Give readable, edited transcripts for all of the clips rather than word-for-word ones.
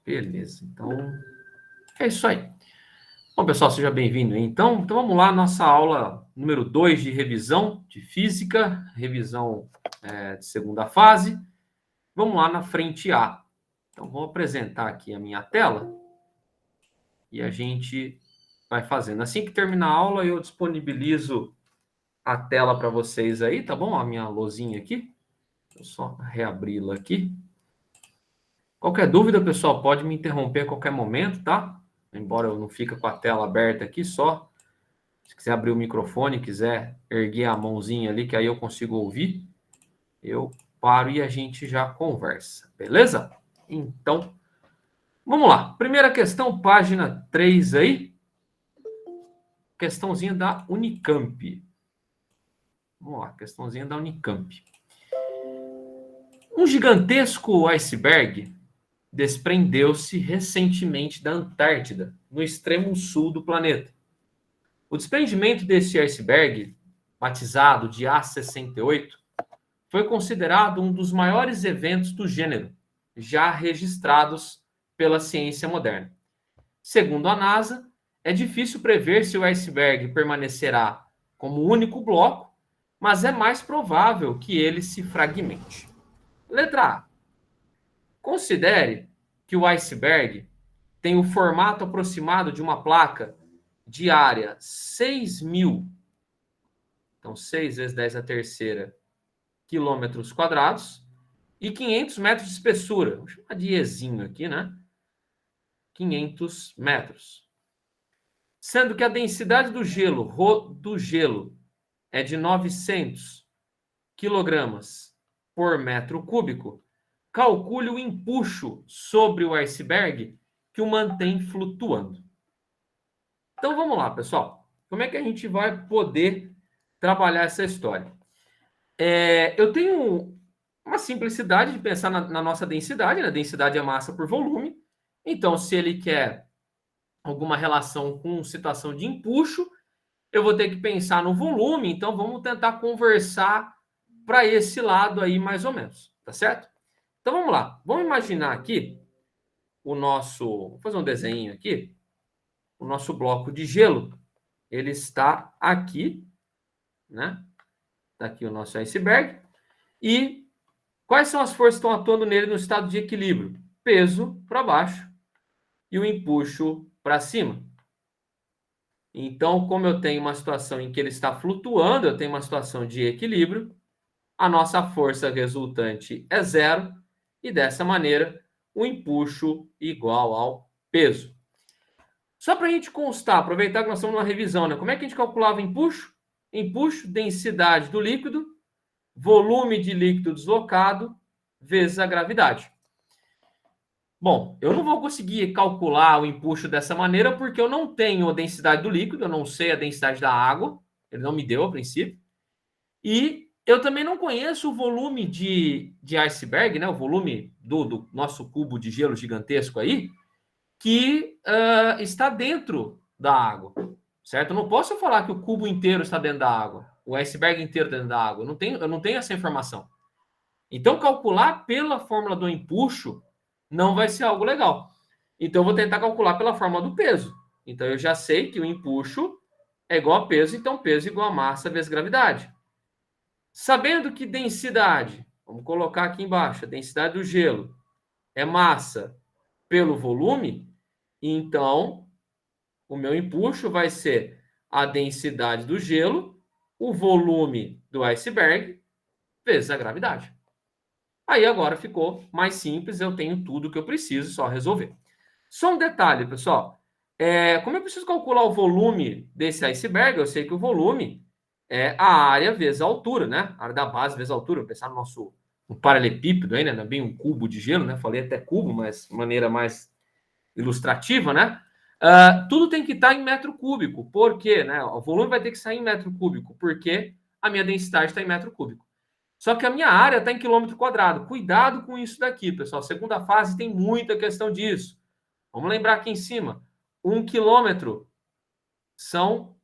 Beleza, então é isso aí. Bom, pessoal, seja bem-vindo. Então vamos lá, nossa aula número 2 de revisão de física, revisão de segunda fase. Vamos lá na frente A. Então, vou apresentar aqui a minha tela e a gente vai fazendo. Assim que terminar a aula, eu disponibilizo a tela para vocês aí, tá bom? A minha luzinha aqui. Deixa eu só reabri-la aqui. Qualquer dúvida, pessoal, pode me interromper a qualquer momento, tá? Embora eu não fique com a tela aberta aqui, só se quiser abrir o microfone, quiser erguer a mãozinha ali, que aí eu consigo ouvir, eu paro e a gente já conversa, beleza? Então, vamos lá. Primeira questão, página 3 aí. Questãozinha da Unicamp. Vamos lá, questãozinha da Unicamp. Um gigantesco iceberg desprendeu-se recentemente da Antártida, no extremo sul do planeta. O desprendimento desse iceberg, batizado de A68, foi considerado um dos maiores eventos do gênero já registrados pela ciência moderna. Segundo a NASA, é difícil prever se o iceberg permanecerá como único bloco, mas é mais provável que ele se fragmente. Letra A. Considere que o iceberg tem o formato aproximado de uma placa de área 6.000, então 6 vezes 10 a terceira, quilômetros quadrados, e 500 metros de espessura. Vou chamar de Ezinho aqui, né? 500 metros. Sendo que a densidade do gelo é de 900 quilogramas por metro cúbico, calcule o empuxo sobre o iceberg que o mantém flutuando. Então vamos lá, pessoal. Como é que a gente vai poder trabalhar essa história? Eu tenho uma simplicidade de pensar na nossa densidade, né? Densidade é massa por volume. Então, se ele quer alguma relação com situação de empuxo, eu vou ter que pensar no volume. Então, vamos tentar conversar para esse lado aí, mais ou menos. Tá certo? Então, vamos lá. Vamos imaginar aqui o nosso... Vou fazer um desenho aqui. O nosso bloco de gelo, ele está aqui, né? Está aqui o nosso iceberg. E quais são as forças que estão atuando nele no estado de equilíbrio? Peso para baixo e o empuxo para cima. Então, como eu tenho uma situação em que ele está flutuando, eu tenho uma situação de equilíbrio, a nossa força resultante é zero, e dessa maneira, o empuxo igual ao peso. Só para a gente constar, aproveitar que nós estamos numa revisão, né? Como é que a gente calculava empuxo? Empuxo, densidade do líquido, volume de líquido deslocado, vezes a gravidade. Bom, eu não vou conseguir calcular o empuxo dessa maneira porque eu não tenho a densidade do líquido, eu não sei a densidade da água, ele não me deu a princípio, e eu também não conheço o volume de iceberg, né? O volume do nosso cubo de gelo gigantesco aí, que está dentro da água, certo? Eu não posso falar que o cubo inteiro está dentro da água, o iceberg inteiro dentro da água, eu não tenho essa informação. Então, calcular pela fórmula do empuxo não vai ser algo legal. Então, eu vou tentar calcular pela fórmula do peso. Então, eu já sei que o empuxo é igual a peso, então peso igual a massa vezes gravidade. Sabendo que densidade, vamos colocar aqui embaixo, a densidade do gelo é massa pelo volume, então o meu empuxo vai ser a densidade do gelo, o volume do iceberg, vezes a gravidade. Aí agora ficou mais simples, eu tenho tudo que eu preciso, só resolver. Só um detalhe, pessoal. Como eu preciso calcular o volume desse iceberg, eu sei que o volume é a área vezes a altura, né? A área da base vezes a altura. Vou pensar no nosso um paralelepípedo aí, né? Não é bem um cubo de gelo, né? Falei até cubo, mas de maneira mais ilustrativa, né? Tudo tem que estar em metro cúbico. Por quê? Né? O volume vai ter que sair em metro cúbico, porque a minha densidade está em metro cúbico. Só que a minha área está em quilômetro quadrado. Cuidado com isso daqui, pessoal. Segunda fase tem muita questão disso. Vamos lembrar aqui em cima. 1 quilômetro são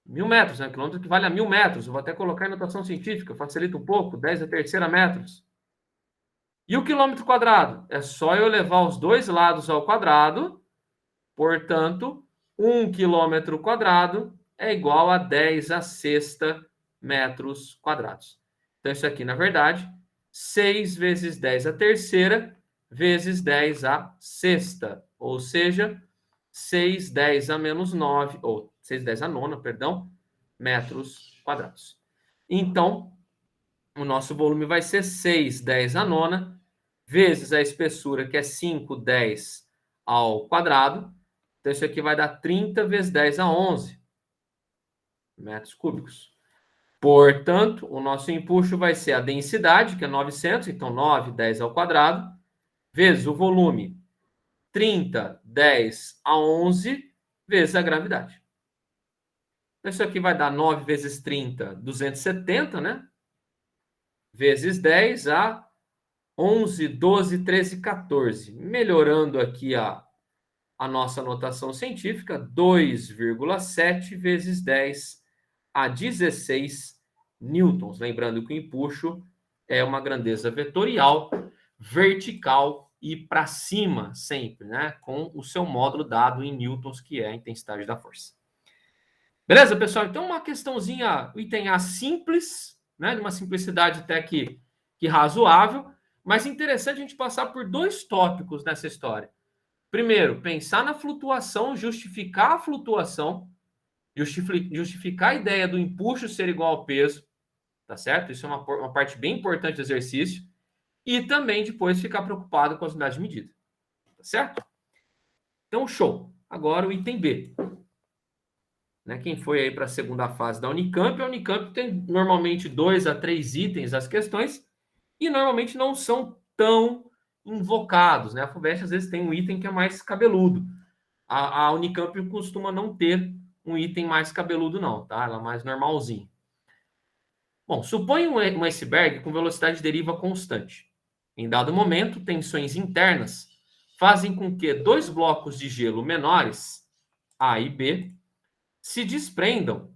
1.000 metros, né? 1 quilômetro equivale a 1.000 metros. Eu vou até colocar em notação científica, facilita um pouco. 10 a terceira metros. E o quilômetro quadrado? É só eu levar os dois lados ao quadrado. Portanto, 1 quilômetro quadrado é igual a 10 a sexta metros quadrados. Então, isso aqui, na verdade, 6 vezes 10 a terceira vezes 10 a sexta. Ou seja, 6, 10 a menos 9, ou 6, 10 a nona, perdão, metros quadrados. Então, o nosso volume vai ser 6, 10 a nona, vezes a espessura, que é 5, 10 ao quadrado. Então, isso aqui vai dar 30 vezes 10 a 11 metros cúbicos. Portanto, o nosso empuxo vai ser a densidade, que é 900, então 9, 10 ao quadrado, vezes o volume, 30, 10 a 11, vezes a gravidade. Então, isso aqui vai dar 9 vezes 30, 270, né? Vezes 10 a 11, 12, 13, 14. Melhorando aqui a nossa notação científica, 2,7 vezes 10 a 16 newtons. Lembrando que o empuxo é uma grandeza vetorial, vertical e para cima sempre, né? Com o seu módulo dado em newtons, que é a intensidade da força. Beleza, pessoal? Então, uma questãozinha, o item A simples, né? De uma simplicidade até que razoável, mas interessante a gente passar por dois tópicos nessa história. Primeiro, pensar na flutuação, justificar a flutuação, justificar a ideia do empuxo ser igual ao peso, tá certo? Isso é uma parte bem importante do exercício. E também depois ficar preocupado com as unidades de medida, tá certo? Então, show. Agora o item B. Né? Quem foi aí para a segunda fase da Unicamp, a Unicamp tem normalmente 2 a 3 itens as questões e normalmente não são tão invocados, né? A FUVEST às vezes tem um item que é mais cabeludo. A Unicamp costuma não ter um item mais cabeludo não, tá? Ela é mais normalzinho. Bom, suponha um iceberg com velocidade de deriva constante. Em dado momento, tensões internas fazem com que dois blocos de gelo menores, A e B, se desprendam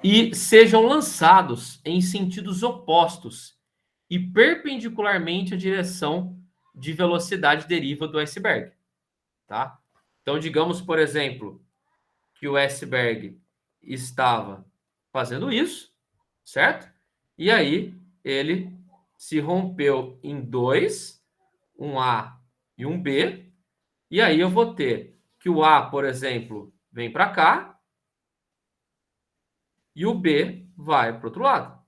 e sejam lançados em sentidos opostos e perpendicularmente à direção de velocidade deriva do iceberg, tá? Então, digamos, por exemplo, que o iceberg estava fazendo isso, certo? E aí ele se rompeu em dois, um A e um B, e aí eu vou ter que o A, por exemplo, vem para cá e o B vai para o outro lado.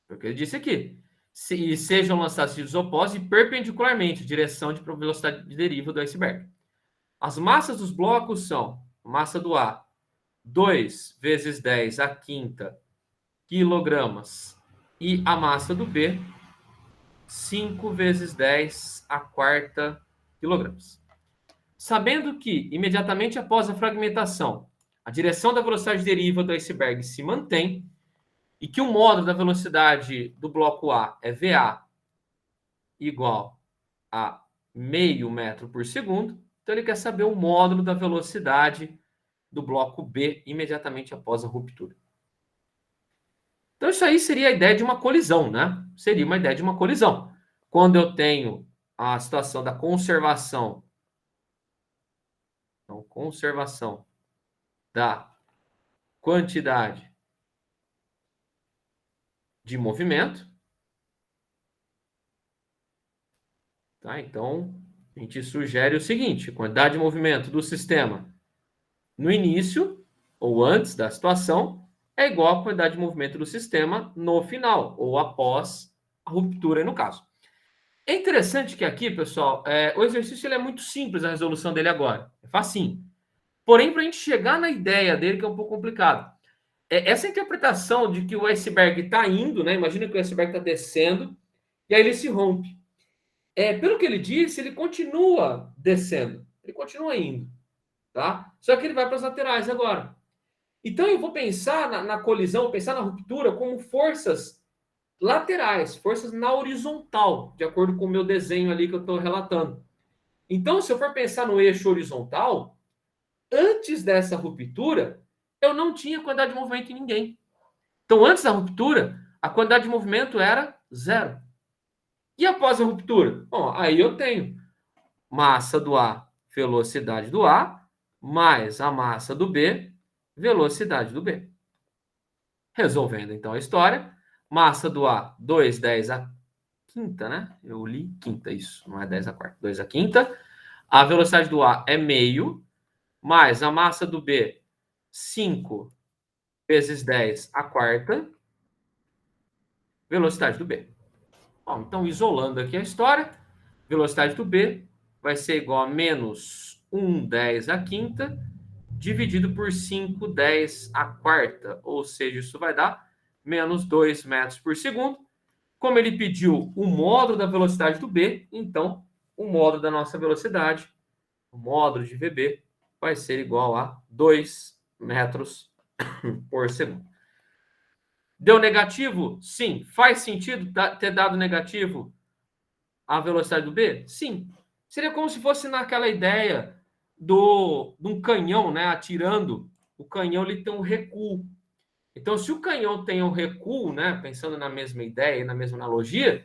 Foi o que ele disse aqui. E sejam lançados sentidos opostos e perpendicularmente, direção de velocidade de deriva do iceberg. As massas dos blocos são massa do A, 2 vezes 10 a quinta quilogramas, e a massa do B, 5 vezes 10 a quarta quilogramas. Sabendo que, imediatamente após a fragmentação, a direção da velocidade de deriva do iceberg se mantém e que o módulo da velocidade do bloco A é VA igual a meio metro por segundo, então ele quer saber o módulo da velocidade do bloco B imediatamente após a ruptura. Então, isso aí seria a ideia de uma colisão, né? Seria uma ideia de uma colisão. Quando eu tenho a situação da conservação, então, conservação da quantidade de movimento, tá? Então, a gente sugere o seguinte: a quantidade de movimento do sistema no início ou antes da situação é igual à quantidade de movimento do sistema no final ou após a ruptura, no caso. É interessante que aqui, pessoal, o exercício ele é muito simples, a resolução dele agora. É facinho. Porém, para a gente chegar na ideia dele, que é um pouco complicado. Essa interpretação de que o iceberg está indo, né? Imagina que o iceberg está descendo e aí ele se rompe. Pelo que ele disse, ele continua descendo. Ele continua indo. Tá? Só que ele vai para as laterais agora. Então, eu vou pensar na colisão, pensar na ruptura como forças laterais, forças na horizontal, de acordo com o meu desenho ali que eu estou relatando. Então, se eu for pensar no eixo horizontal, antes dessa ruptura, eu não tinha quantidade de movimento em ninguém. Então, antes da ruptura, a quantidade de movimento era zero. E após a ruptura? Bom, aí eu tenho massa do A, velocidade do A, mais a massa do B, velocidade do B. Resolvendo, então, a história. Massa do A, 2,10 a quinta, né? Eu li quinta, isso. Não é 10 a quarta, 2 a quinta. A velocidade do A é meio, mais a massa do B, 5 vezes 10 a quarta, velocidade do B. Bom, então, isolando aqui a história, velocidade do B vai ser igual a menos 1,10 a quinta, dividido por 5,10 a quarta. Ou seja, isso vai dar menos 2 metros por segundo. Como ele pediu o módulo da velocidade do B, então o módulo da nossa velocidade, o módulo de VB, vai ser igual a 2 metros por segundo. Deu negativo? Sim. Faz sentido ter dado negativo a velocidade do B? Sim. Seria como se fosse naquela ideia de um canhão, né, atirando. O canhão ele tem um recuo. Então, se o canhão tem um recuo, né, pensando na mesma ideia, na mesma analogia,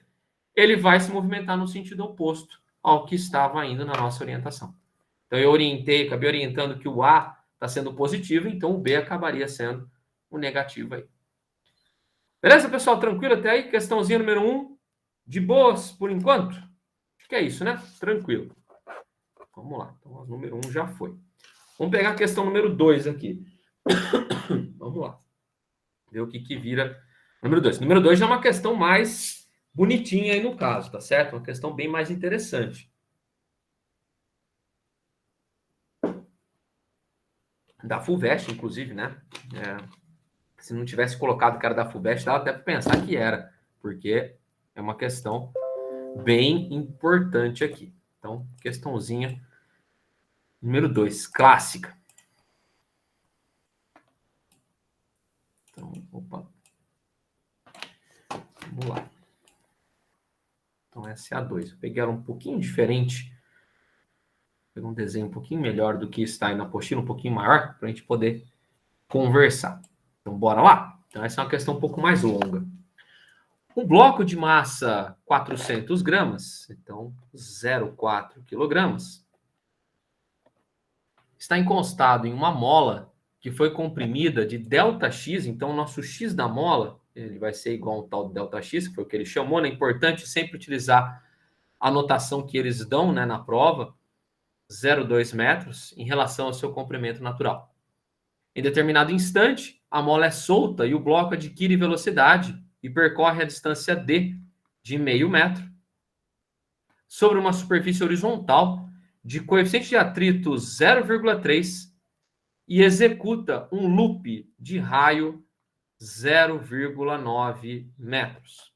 ele vai se movimentar no sentido oposto ao que estava indo na nossa orientação. Então, eu acabei orientando que o A está sendo positivo, então o B acabaria sendo o negativo aí. Beleza, pessoal? Tranquilo até aí? Questãozinha número 1. De boas, por enquanto? Acho que é isso, né? Tranquilo. Vamos lá. Então, o número 1 já foi. Vamos pegar a questão número 2 aqui. Vamos lá. Ver o que vira número 2. Número 2 já é uma questão mais bonitinha aí no caso, tá certo? Uma questão bem mais interessante. Da FUVEST, inclusive, né? Se não tivesse colocado o cara da FUVEST, dava até para pensar que era, porque é uma questão bem importante aqui. Então, questãozinha número 2, clássica. Então, opa. Vamos lá. Então, essa é a 2. Eu peguei ela um pouquinho diferente. Peguei um desenho um pouquinho melhor do que está aí na apostila, um pouquinho maior, para a gente poder conversar. Então, bora lá? Então, essa é uma questão um pouco mais longa. Um bloco de massa 400 gramas, então 0,4 quilogramas, está encostado em uma mola que foi comprimida de ΔX, então o nosso X da mola, ele vai ser igual ao tal de ΔX, que foi o que ele chamou, né? É importante sempre utilizar a notação que eles dão, né, na prova, 0,2 metros, em relação ao seu comprimento natural. Em determinado instante, a mola é solta e o bloco adquire velocidade e percorre a distância d de meio metro sobre uma superfície horizontal de coeficiente de atrito 0,3 e executa um loop de raio 0,9 metros.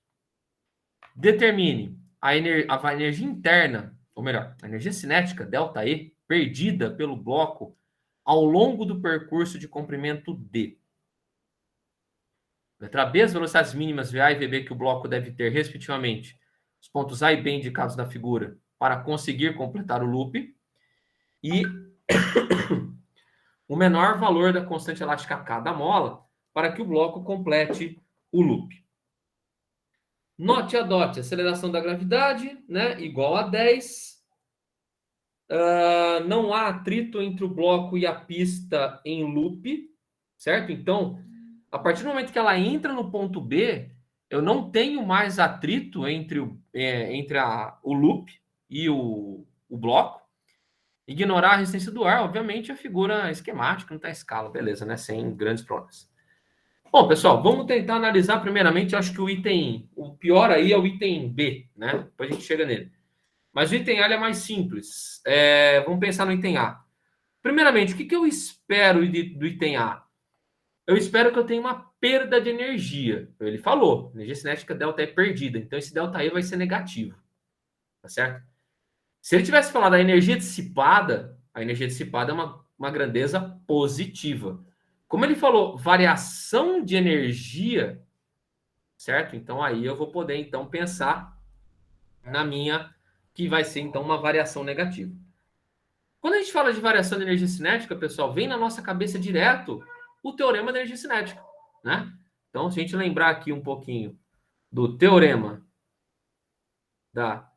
Determine a energia interna, ou melhor, a energia cinética, ΔE, perdida pelo bloco ao longo do percurso de comprimento D. Letra B, as velocidades mínimas VA e VB que o bloco deve ter, respectivamente, os pontos A e B indicados na figura, para conseguir completar o loop. E o menor valor da constante elástica K da mola para que o bloco complete o loop. Note e adote a aceleração da gravidade, né, igual a 10. Não há atrito entre o bloco e a pista em loop, certo? Então, a partir do momento que ela entra no ponto B, eu não tenho mais atrito entre o loop e o bloco. Ignorar a resistência do ar, obviamente, a figura esquemática, não está em escala, beleza, né? Sem grandes problemas. Bom, pessoal, vamos tentar analisar primeiramente, acho que o pior aí é o item B, né? Depois a gente chega nele. Mas o item A é mais simples. Vamos pensar no item A. Primeiramente, o que eu espero do item A? Eu espero que eu tenha uma perda de energia. Ele falou, energia cinética delta é perdida, então esse delta E vai ser negativo, tá certo? Se ele tivesse falado a energia dissipada é uma grandeza positiva. Como ele falou variação de energia, certo? Então aí eu vou poder então pensar na minha, que vai ser então uma variação negativa. Quando a gente fala de variação de energia cinética, pessoal, vem na nossa cabeça direto o teorema da energia cinética, né? Então, se a gente lembrar aqui um pouquinho do teorema da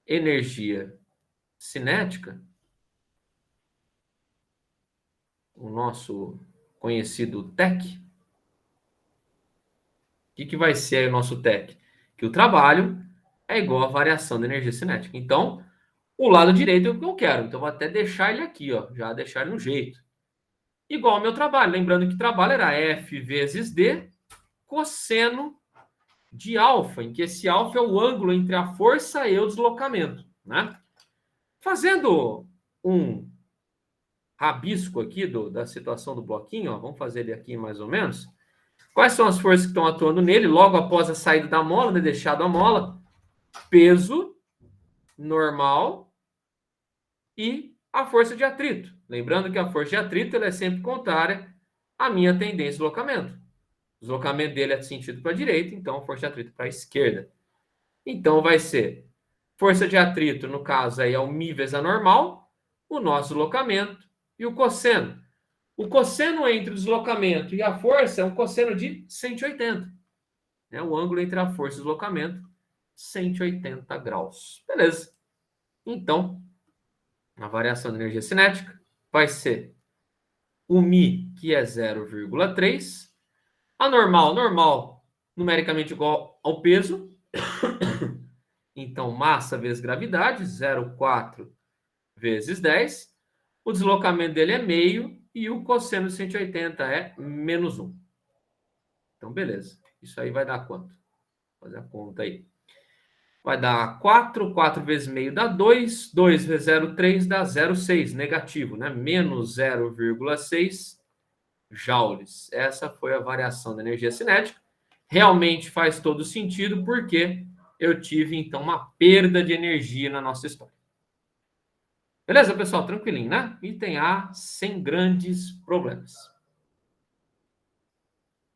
energia cinética, o nosso conhecido TEC, o que vai ser aí o nosso TEC? Que o trabalho é igual à variação da energia cinética. Então, o lado direito é o que eu quero. Então, vou até deixar ele aqui, ó, já deixar ele no jeito. Igual ao meu trabalho. Lembrando que trabalho era F vezes D, cosseno de alfa, em que esse alfa é o ângulo entre a força e o deslocamento, né? Fazendo um rabisco aqui da situação do bloquinho, ó, vamos fazer ele aqui mais ou menos. Quais são as forças que estão atuando nele logo após a saída da mola, né, deixado a mola? Peso normal e a força de atrito. Lembrando que a força de atrito ela é sempre contrária à minha tendência de deslocamento. O deslocamento dele é de sentido para a direita, então a força de atrito para a esquerda. Então vai ser força de atrito, no caso aí é o μ vezes a normal, o nosso deslocamento e o cosseno. O cosseno entre o deslocamento e a força é um cosseno de 180. Né? O ângulo entre a força e o deslocamento, 180 graus. Beleza. Então, a variação de energia cinética vai ser o μ, que é 0,3. A normal, numericamente igual ao peso. Então, massa vezes gravidade, 0,4 vezes 10. O deslocamento dele é meio e o cosseno de 180 é menos 1. Então, beleza. Isso aí vai dar quanto? Vou fazer a conta aí. Vai dar 4, 4 vezes meio dá 2, 2 vezes 0,3 dá 0,6, negativo, né? Menos 0,6 joules. Essa foi a variação da energia cinética. Realmente faz todo sentido, porque eu tive, então, uma perda de energia na nossa história. Beleza, pessoal? Tranquilinho, né? Item A, sem grandes problemas.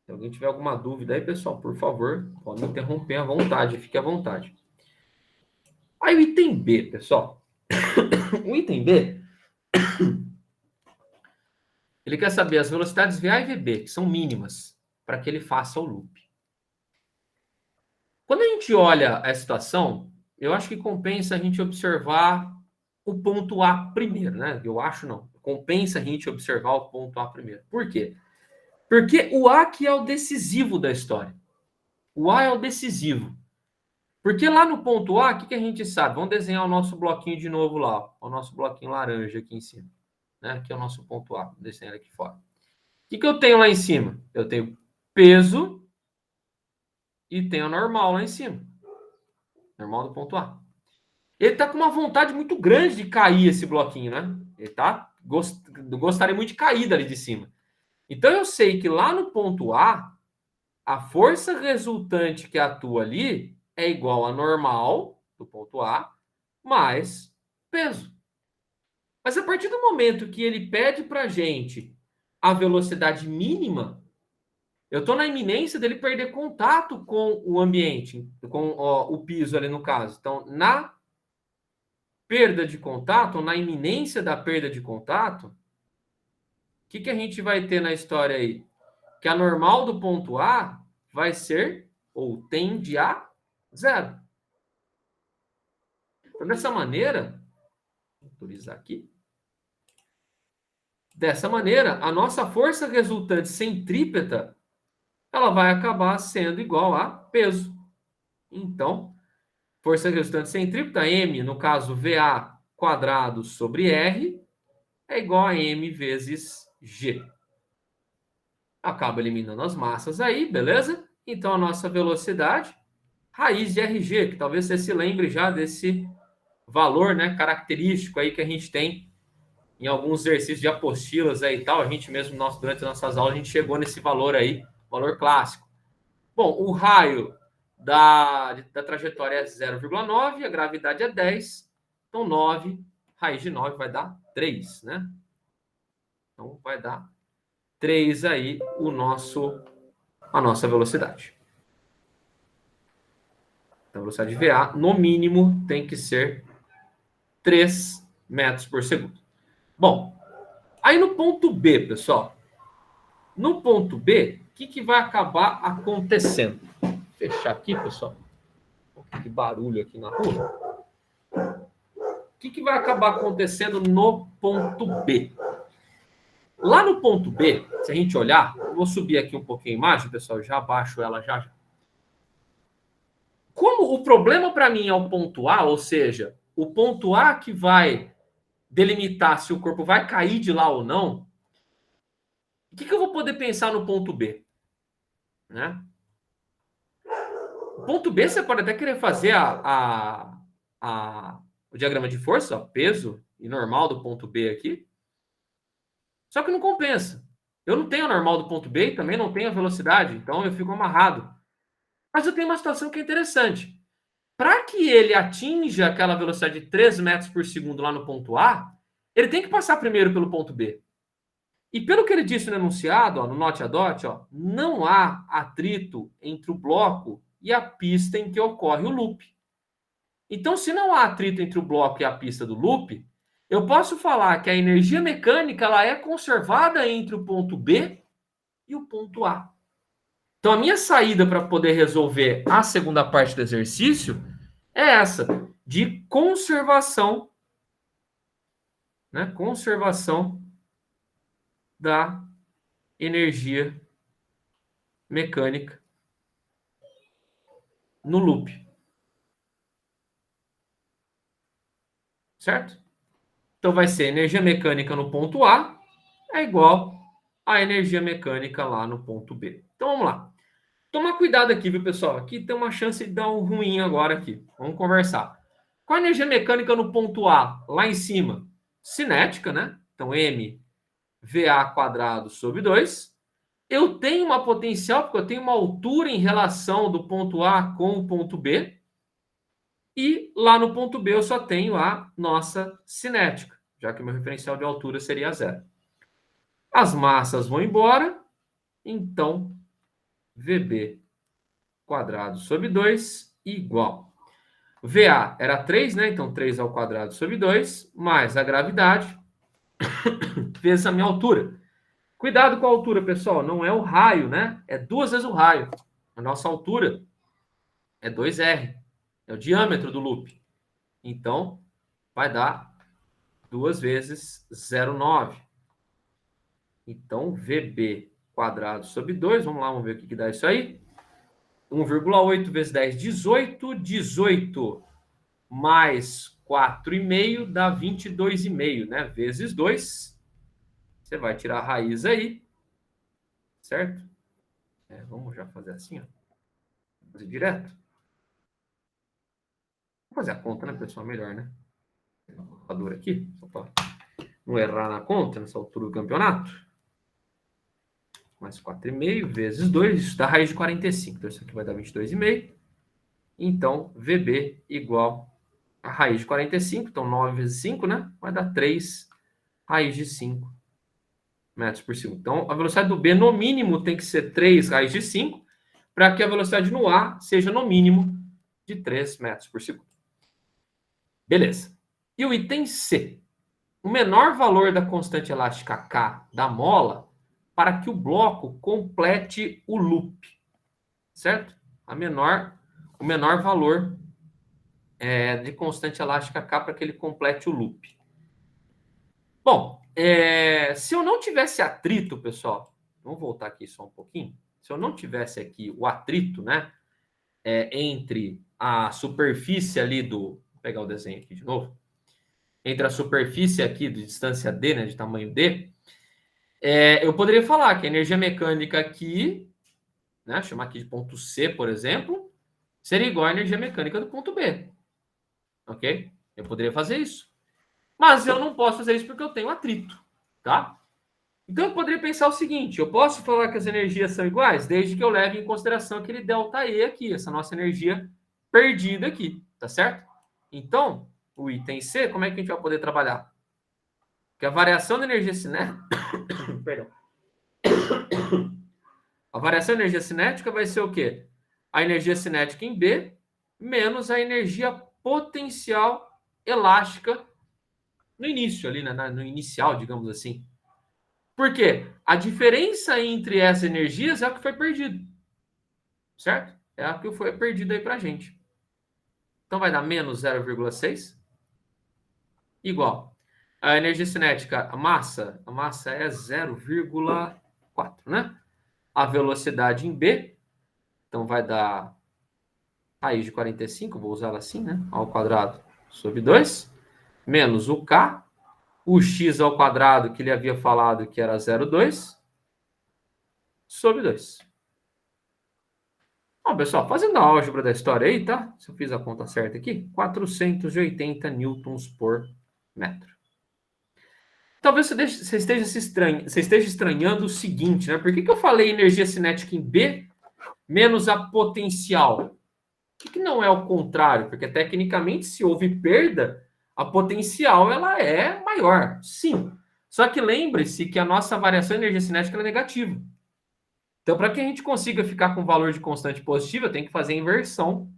Se alguém tiver alguma dúvida aí, pessoal, por favor, pode me interromper à vontade, fique à vontade. Aí o item B, pessoal. O item B, ele quer saber as velocidades VA e VB, que são mínimas, para que ele faça o loop. Quando a gente olha a situação, eu acho que compensa a gente observar o ponto A primeiro, né? Eu acho não. Compensa a gente observar o ponto A primeiro. Por quê? Porque o A que é o decisivo da história. O A é o decisivo. Porque lá no ponto A, o que a gente sabe? Vamos desenhar o nosso bloquinho de novo lá. Ó, o nosso bloquinho laranja aqui em cima. Né? Aqui é o nosso ponto A. Vou desenhar ele aqui fora. O que eu tenho lá em cima? Eu tenho peso e tenho a normal lá em cima. Normal do ponto A. Ele tá com uma vontade muito grande de cair esse bloquinho, né? Ele tá gostaria muito de cair dali de cima. Então eu sei que lá no ponto a força resultante que atua ali é igual a normal do ponto A mais peso. Mas a partir do momento que ele pede para a gente a velocidade mínima, eu estou na iminência dele perder contato com o ambiente, com o piso ali no caso. Então, na perda de contato, ou na iminência da perda de contato, o que a gente vai ter na história aí? Que a normal do ponto A vai ser, ou tende a zero. Então, dessa maneira, vou autorizar aqui. Dessa maneira, a nossa força resultante centrípeta, ela vai acabar sendo igual a peso. Então, força resultante centrípeta, M, no caso VA quadrado sobre R, é igual a M vezes G. Acaba eliminando as massas aí, beleza? Então, a nossa velocidade, raiz de RG, que talvez você se lembre já desse valor, né, característico aí que a gente tem em alguns exercícios de apostilas aí e tal. A gente mesmo, durante as nossas aulas, a gente chegou nesse valor aí, valor clássico. Bom, o raio da trajetória é 0,9, a gravidade é 10, então 9, raiz de 9 vai dar 3, né? Então vai dar 3 aí a nossa velocidade. Então, a velocidade de VA, no mínimo, tem que ser 3 metros por segundo. Bom, aí no ponto B, pessoal. No ponto B, o que vai acabar acontecendo? Vou fechar aqui, pessoal. Que barulho aqui na rua. O que vai acabar acontecendo no ponto B? Lá no ponto B, se a gente olhar, eu vou subir aqui um pouquinho a imagem, pessoal, já abaixo ela já. Como o problema para mim é o ponto A, ou seja, o ponto A que vai delimitar se o corpo vai cair de lá ou não, o que eu vou poder pensar no ponto B? Né? O ponto B, você pode até querer fazer o diagrama de força, ó, peso e normal do ponto B aqui, só que não compensa. Eu não tenho a normal do ponto B e também não tenho a velocidade, então eu fico amarrado. Mas eu tenho uma situação que é interessante. Para que ele atinja aquela velocidade de 3 metros por segundo lá no ponto A, ele tem que passar primeiro pelo ponto B. E pelo que ele disse no enunciado, ó, no note a dot, ó, não há atrito entre o bloco e a pista em que ocorre o loop. Então, se não há atrito entre o bloco e a pista do loop, eu posso falar que a energia mecânica ela é conservada entre o ponto B e o ponto A. Então, a minha saída para poder resolver a segunda parte do exercício é essa, de conservação, né? Conservação da energia mecânica no loop. Certo? Então, vai ser energia mecânica no ponto A é igual a energia mecânica lá no ponto B. Então, vamos lá. Tomar cuidado aqui, viu, pessoal? Aqui tem uma chance de dar um ruim agora aqui. Vamos conversar. Qual a energia mecânica no ponto A? Lá em cima, cinética, né? Então, mVA quadrado sobre 2. Eu tenho uma potencial, porque eu tenho uma altura em relação do ponto A com o ponto B. E lá no ponto B eu só tenho a nossa cinética, já que o meu referencial de altura seria zero. As massas vão embora, então VB quadrado sobre 2 igual. VA era 3, né? Então 3 ao quadrado sobre 2, mais a gravidade, vezes a minha altura. Cuidado com a altura, pessoal, não é o raio, né? É 2 vezes o raio. A nossa altura é 2R, é o diâmetro do loop. Então, vai dar 2 vezes 0,9. Então, VB quadrado sobre 2, vamos lá, vamos ver o que dá isso aí. 1,8 vezes 10, 18. 18 mais 4,5 dá 22,5, né? Vezes 2. Você vai tirar a raiz aí, certo? Vamos já fazer assim, ó. Fazer direto. Vou fazer a conta, né, pessoal? Melhor, né? Calculadora aqui, só para não errar na conta nessa altura do campeonato. Mais 4,5 vezes 2, isso dá raiz de 45. Então, isso aqui vai dar 22,5. Então, VB igual a raiz de 45. Então, 9 vezes 5, né? Vai dar 3 raiz de 5 metros por segundo. Então, a velocidade do B, no mínimo, tem que ser 3 raiz de 5, para que a velocidade no A seja, no mínimo, de 3 metros por segundo. Beleza. E o item C. O menor valor da constante elástica K da mola para que o bloco complete o loop. Certo? O menor valor de constante elástica K para que ele complete o loop. Bom, se eu não tivesse atrito, pessoal, vamos voltar aqui só um pouquinho. Se eu não tivesse aqui o atrito, né, entre a superfície ali do... Vou pegar o desenho aqui de novo. Entre a superfície aqui de distância D, né, de tamanho D, eu poderia falar que a energia mecânica aqui, né, chamar aqui de ponto C, por exemplo, seria igual à energia mecânica do ponto B. Ok? Eu poderia fazer isso. Mas eu não posso fazer isso porque eu tenho atrito, tá? Então eu poderia pensar o seguinte, eu posso falar que as energias são iguais desde que eu leve em consideração aquele ΔE aqui, essa nossa energia perdida aqui, tá certo? Então, o item C, como é que a gente vai poder trabalhar? Que a variação da energia cinética... Perdão. A variação da energia cinética vai ser o quê? A energia cinética em B menos a energia potencial elástica no início ali, no inicial, digamos assim. Por quê? A diferença entre essas energias é o que foi perdido. Certo? É o que foi perdido aí pra gente. Então vai dar menos 0,6 igual. A energia cinética, a massa é 0,4, né? A velocidade em B, então vai dar raiz de 45, vou usar ela assim, né? Ao quadrado sobre 2, menos o K, o X ao quadrado, que ele havia falado que era 0,2, sobre 2. Bom, pessoal, fazendo a álgebra da história aí, tá? Se eu fiz a conta certa aqui, 480 newtons por metro. Talvez você esteja estranhando o seguinte, né? Por que eu falei energia cinética em B menos a potencial? Por que não é o contrário? Porque tecnicamente, se houve perda, a potencial ela é maior. Sim. Só que lembre-se que a nossa variação de energia cinética é negativa. Então, para que a gente consiga ficar com valor de constante positiva, tem que fazer a inversão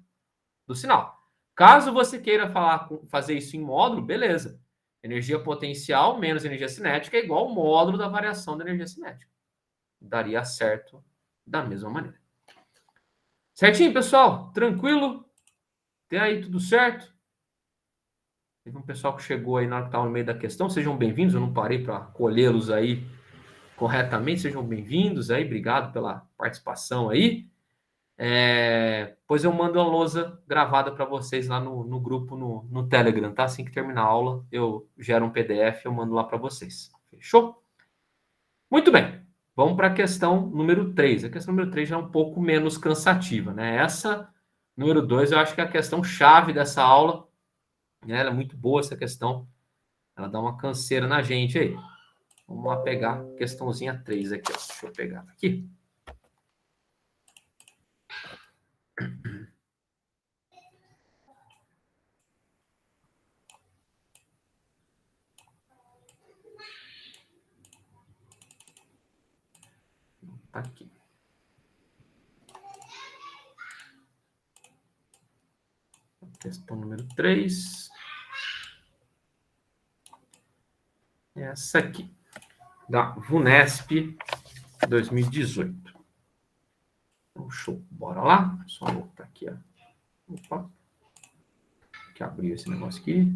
do sinal. Caso você queira fazer isso em módulo, beleza. Energia potencial menos energia cinética é igual ao módulo da variação da energia cinética. Daria certo da mesma maneira. Certinho, pessoal? Tranquilo? Tem aí tudo certo? Teve um pessoal que chegou aí na hora que estava no meio da questão. Sejam bem-vindos. Eu não parei para colhê-los aí corretamente. Sejam bem-vindos aí. Obrigado pela participação aí. Pois eu mando a lousa gravada para vocês lá no grupo no Telegram, tá? Assim que terminar a aula, eu gero um PDF e eu mando lá para vocês. Fechou? Muito bem. Vamos para a questão número 3. A questão número 3 já é um pouco menos cansativa, né? Essa, número 2, eu acho que é a questão chave dessa aula. Né? Ela é muito boa, essa questão. Ela dá uma canseira na gente aí. Vamos lá pegar a questãozinha 3 aqui, ó. Deixa eu pegar aqui. Tá aqui. Questão número 3. Essa aqui, da VUNESP 2018. Então, show. Bora lá. Só voltar aqui, ó. Opa. Tem que abrir esse negócio aqui.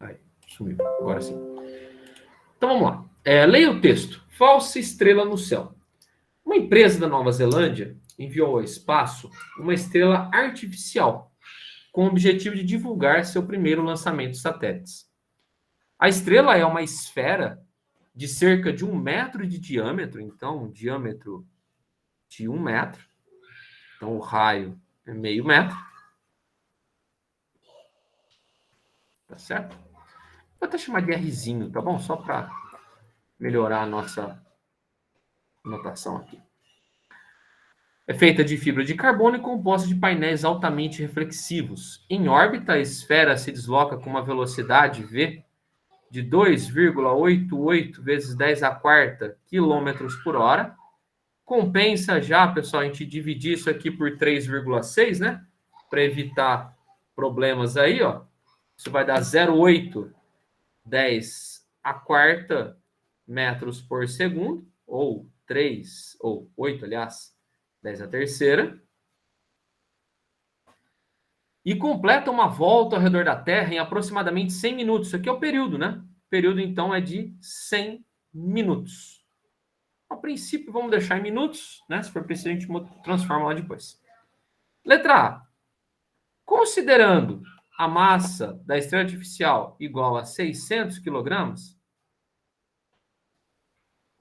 Aí, sumiu. Agora sim. Então, vamos lá. Leia o texto. Falsa estrela no céu. Uma empresa da Nova Zelândia enviou ao espaço uma estrela artificial com o objetivo de divulgar seu primeiro lançamento de satélites. A estrela é uma esfera de cerca de 1 metro de diâmetro, então, um diâmetro de 1 metro. Então, o raio é meio metro. Tá certo? Vou até chamar de Rzinho, tá bom? Só para melhorar a nossa notação aqui. É feita de fibra de carbono e composta de painéis altamente reflexivos. Em órbita, a esfera se desloca com uma velocidade v de 2,88 vezes 10 a quarta quilômetros por hora. Compensa já, pessoal, a gente dividir isso aqui por 3,6, né? Para evitar problemas aí, ó. Isso vai dar 0,8 10 a quarta metros por segundo, ou 3, ou 8, aliás, 10 a terceira. E completa uma volta ao redor da Terra em aproximadamente 100 minutos. Isso aqui é o período, né? O período, então, é de 100 minutos. A princípio, vamos deixar em minutos, né? Se for preciso, a gente transforma lá depois. Letra A. Considerando a massa da estrela artificial igual a 600 quilogramas,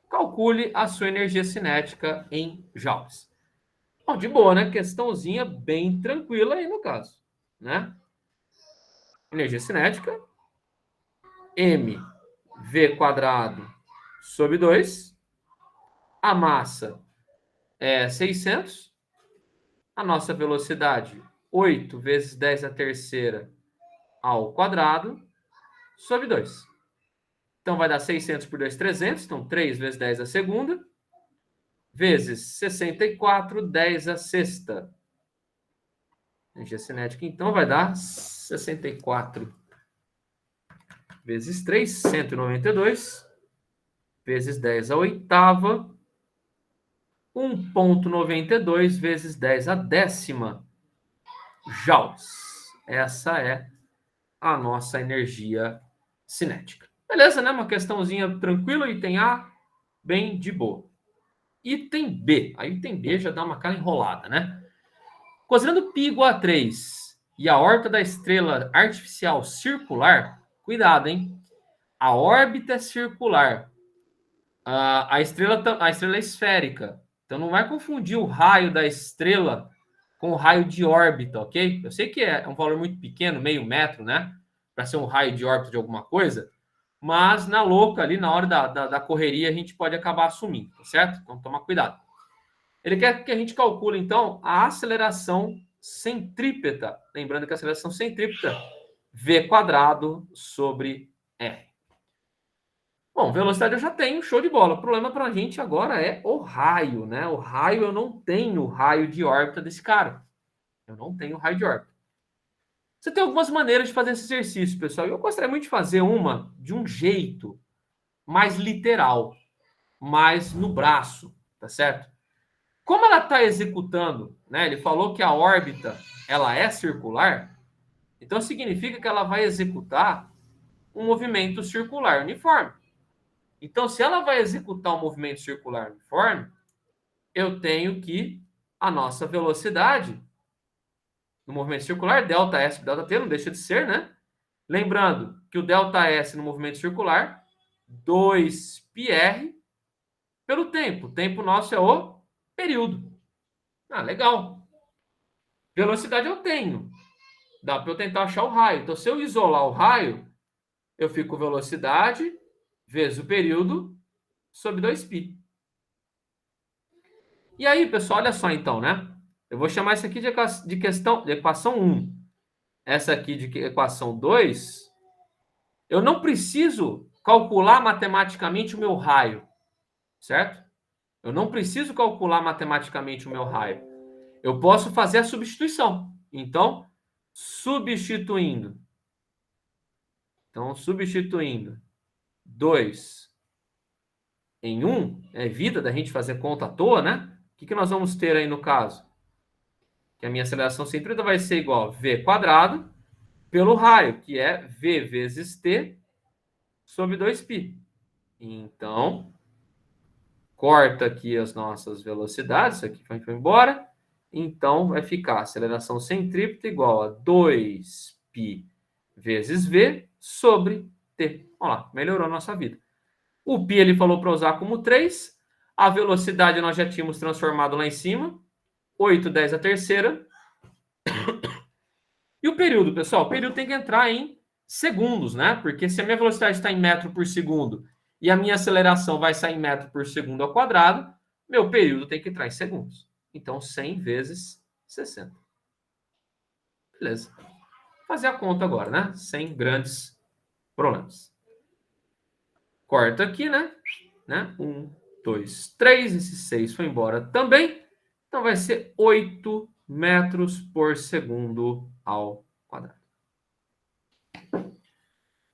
calcule a sua energia cinética em joules. Bom, de boa, né? Questãozinha bem tranquila aí no caso, né? Energia cinética, mv quadrado sobre 2. A massa é 600. A nossa velocidade, 8 vezes 10 a terceira ao quadrado, sobre 2. Então, vai dar 600 por 2, 300. Então, 3 vezes 10 a segunda, vezes 64, 10 a sexta. Energia cinética, então, vai dar 64 vezes 3, 192, vezes 10 a oitava, 1,92 vezes 10 a décima joules. Essa é a nossa energia cinética. Beleza, né? Uma questãozinha tranquila, item A, bem de boa. Item B. Aí item B já dá uma cara enrolada, né? Considerando π igual a 3 e a órbita da estrela artificial circular, cuidado, hein? A órbita é circular. A estrela é esférica. Então não vai confundir o raio da estrela com o raio de órbita, ok? Eu sei que é um valor muito pequeno, meio metro, né? Para ser um raio de órbita de alguma coisa, mas na louca, ali na hora da correria, a gente pode acabar assumindo, tá certo? Então toma cuidado. Ele quer que a gente calcule, então, a aceleração centrípeta. Lembrando que a aceleração centrípeta, v quadrado sobre r. Bom, velocidade eu já tenho, show de bola. O problema para a gente agora é o raio, né? O raio, eu não tenho raio de órbita desse cara. Eu não tenho raio de órbita. Você tem algumas maneiras de fazer esse exercício, pessoal. Eu gostaria muito de fazer uma de um jeito mais literal, mais no braço, tá certo? Como ela está executando, né? Ele falou que a órbita ela é circular, então significa que ela vai executar um movimento circular uniforme. Então, se ela vai executar um movimento circular uniforme, eu tenho que a nossa velocidade no movimento circular, ΔS por ΔT, não deixa de ser, né? Lembrando que o ΔS no movimento circular, 2πr pelo tempo. O tempo nosso é o período. Ah, legal. Velocidade eu tenho. Dá para eu tentar achar o raio. Então, se eu isolar o raio, eu fico com velocidade vezes o período sobre 2π. E aí, pessoal, olha só então, né? Eu vou chamar isso aqui de equação 1. Essa aqui de equação 2, eu não preciso calcular matematicamente o meu raio, certo? Eu não preciso calcular matematicamente o meu raio. Eu posso fazer a substituição. Então, substituindo 2 em 1, é vida da gente fazer conta à toa, né? O que nós vamos ter aí no caso? Que a minha aceleração centrípeta vai ser igual a v quadrado pelo raio, que é v vezes t sobre 2π. Então, corta aqui as nossas velocidades, isso aqui foi embora. Então, vai ficar aceleração centrípeta igual a 2π vezes v sobre t. Olha lá, melhorou a nossa vida. O π ele falou para usar como 3. A velocidade nós já tínhamos transformado lá em cima. 8/10 a terceira. E o período, pessoal? O período tem que entrar em segundos, né? Porque se a minha velocidade está em metro por segundo e a minha aceleração vai sair em metro por segundo ao quadrado, meu período tem que entrar em segundos. Então, 100 vezes 60. Beleza. Vou fazer a conta agora, né? Sem grandes problemas. Corta aqui, né? 1, 2, 3. Esse 6 foi embora também. Então, vai ser 8 metros por segundo ao quadrado.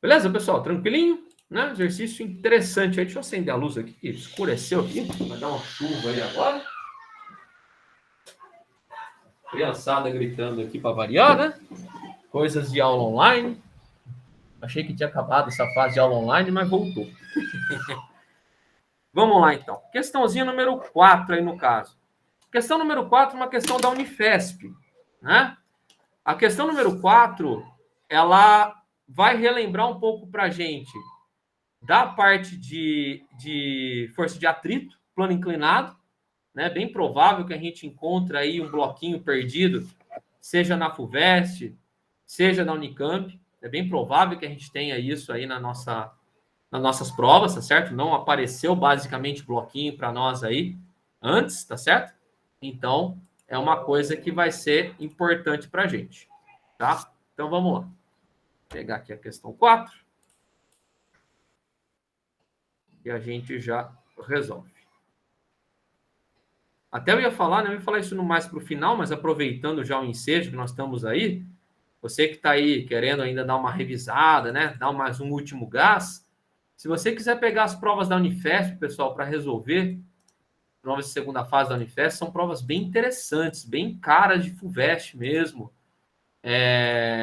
Beleza, pessoal? Tranquilinho? Né? Exercício interessante aí. Deixa eu acender a luz aqui, que escureceu aqui. Vai dar uma chuva aí agora. Criançada gritando aqui para variar, né? Coisas de aula online. Achei que tinha acabado essa fase de aula online, mas voltou. Vamos lá, então. Questãozinha número 4 aí no caso. Questão número 4 é uma questão da Unifesp, né? A questão número 4, ela vai relembrar um pouco para a gente da parte de força de atrito, plano inclinado, né? Bem provável que a gente encontre aí um bloquinho perdido, seja na FUVEST, seja na Unicamp. É bem provável que a gente tenha isso aí nas nossas provas, tá certo? Não apareceu basicamente bloquinho para nós aí antes, tá certo? Então, é uma coisa que vai ser importante para a gente, tá? Então, vamos lá. Vou pegar aqui a questão 4 e a gente já resolve. Até eu ia falar, né? Eu ia falar isso mais para o final, mas aproveitando já o ensejo que nós estamos aí, você que está aí querendo ainda dar uma revisada, né? Dar mais um último gás, se você quiser pegar as provas da Unifesp, pessoal, para resolver, provas de segunda fase da Unifesp são provas bem interessantes, bem caras de FUVEST mesmo.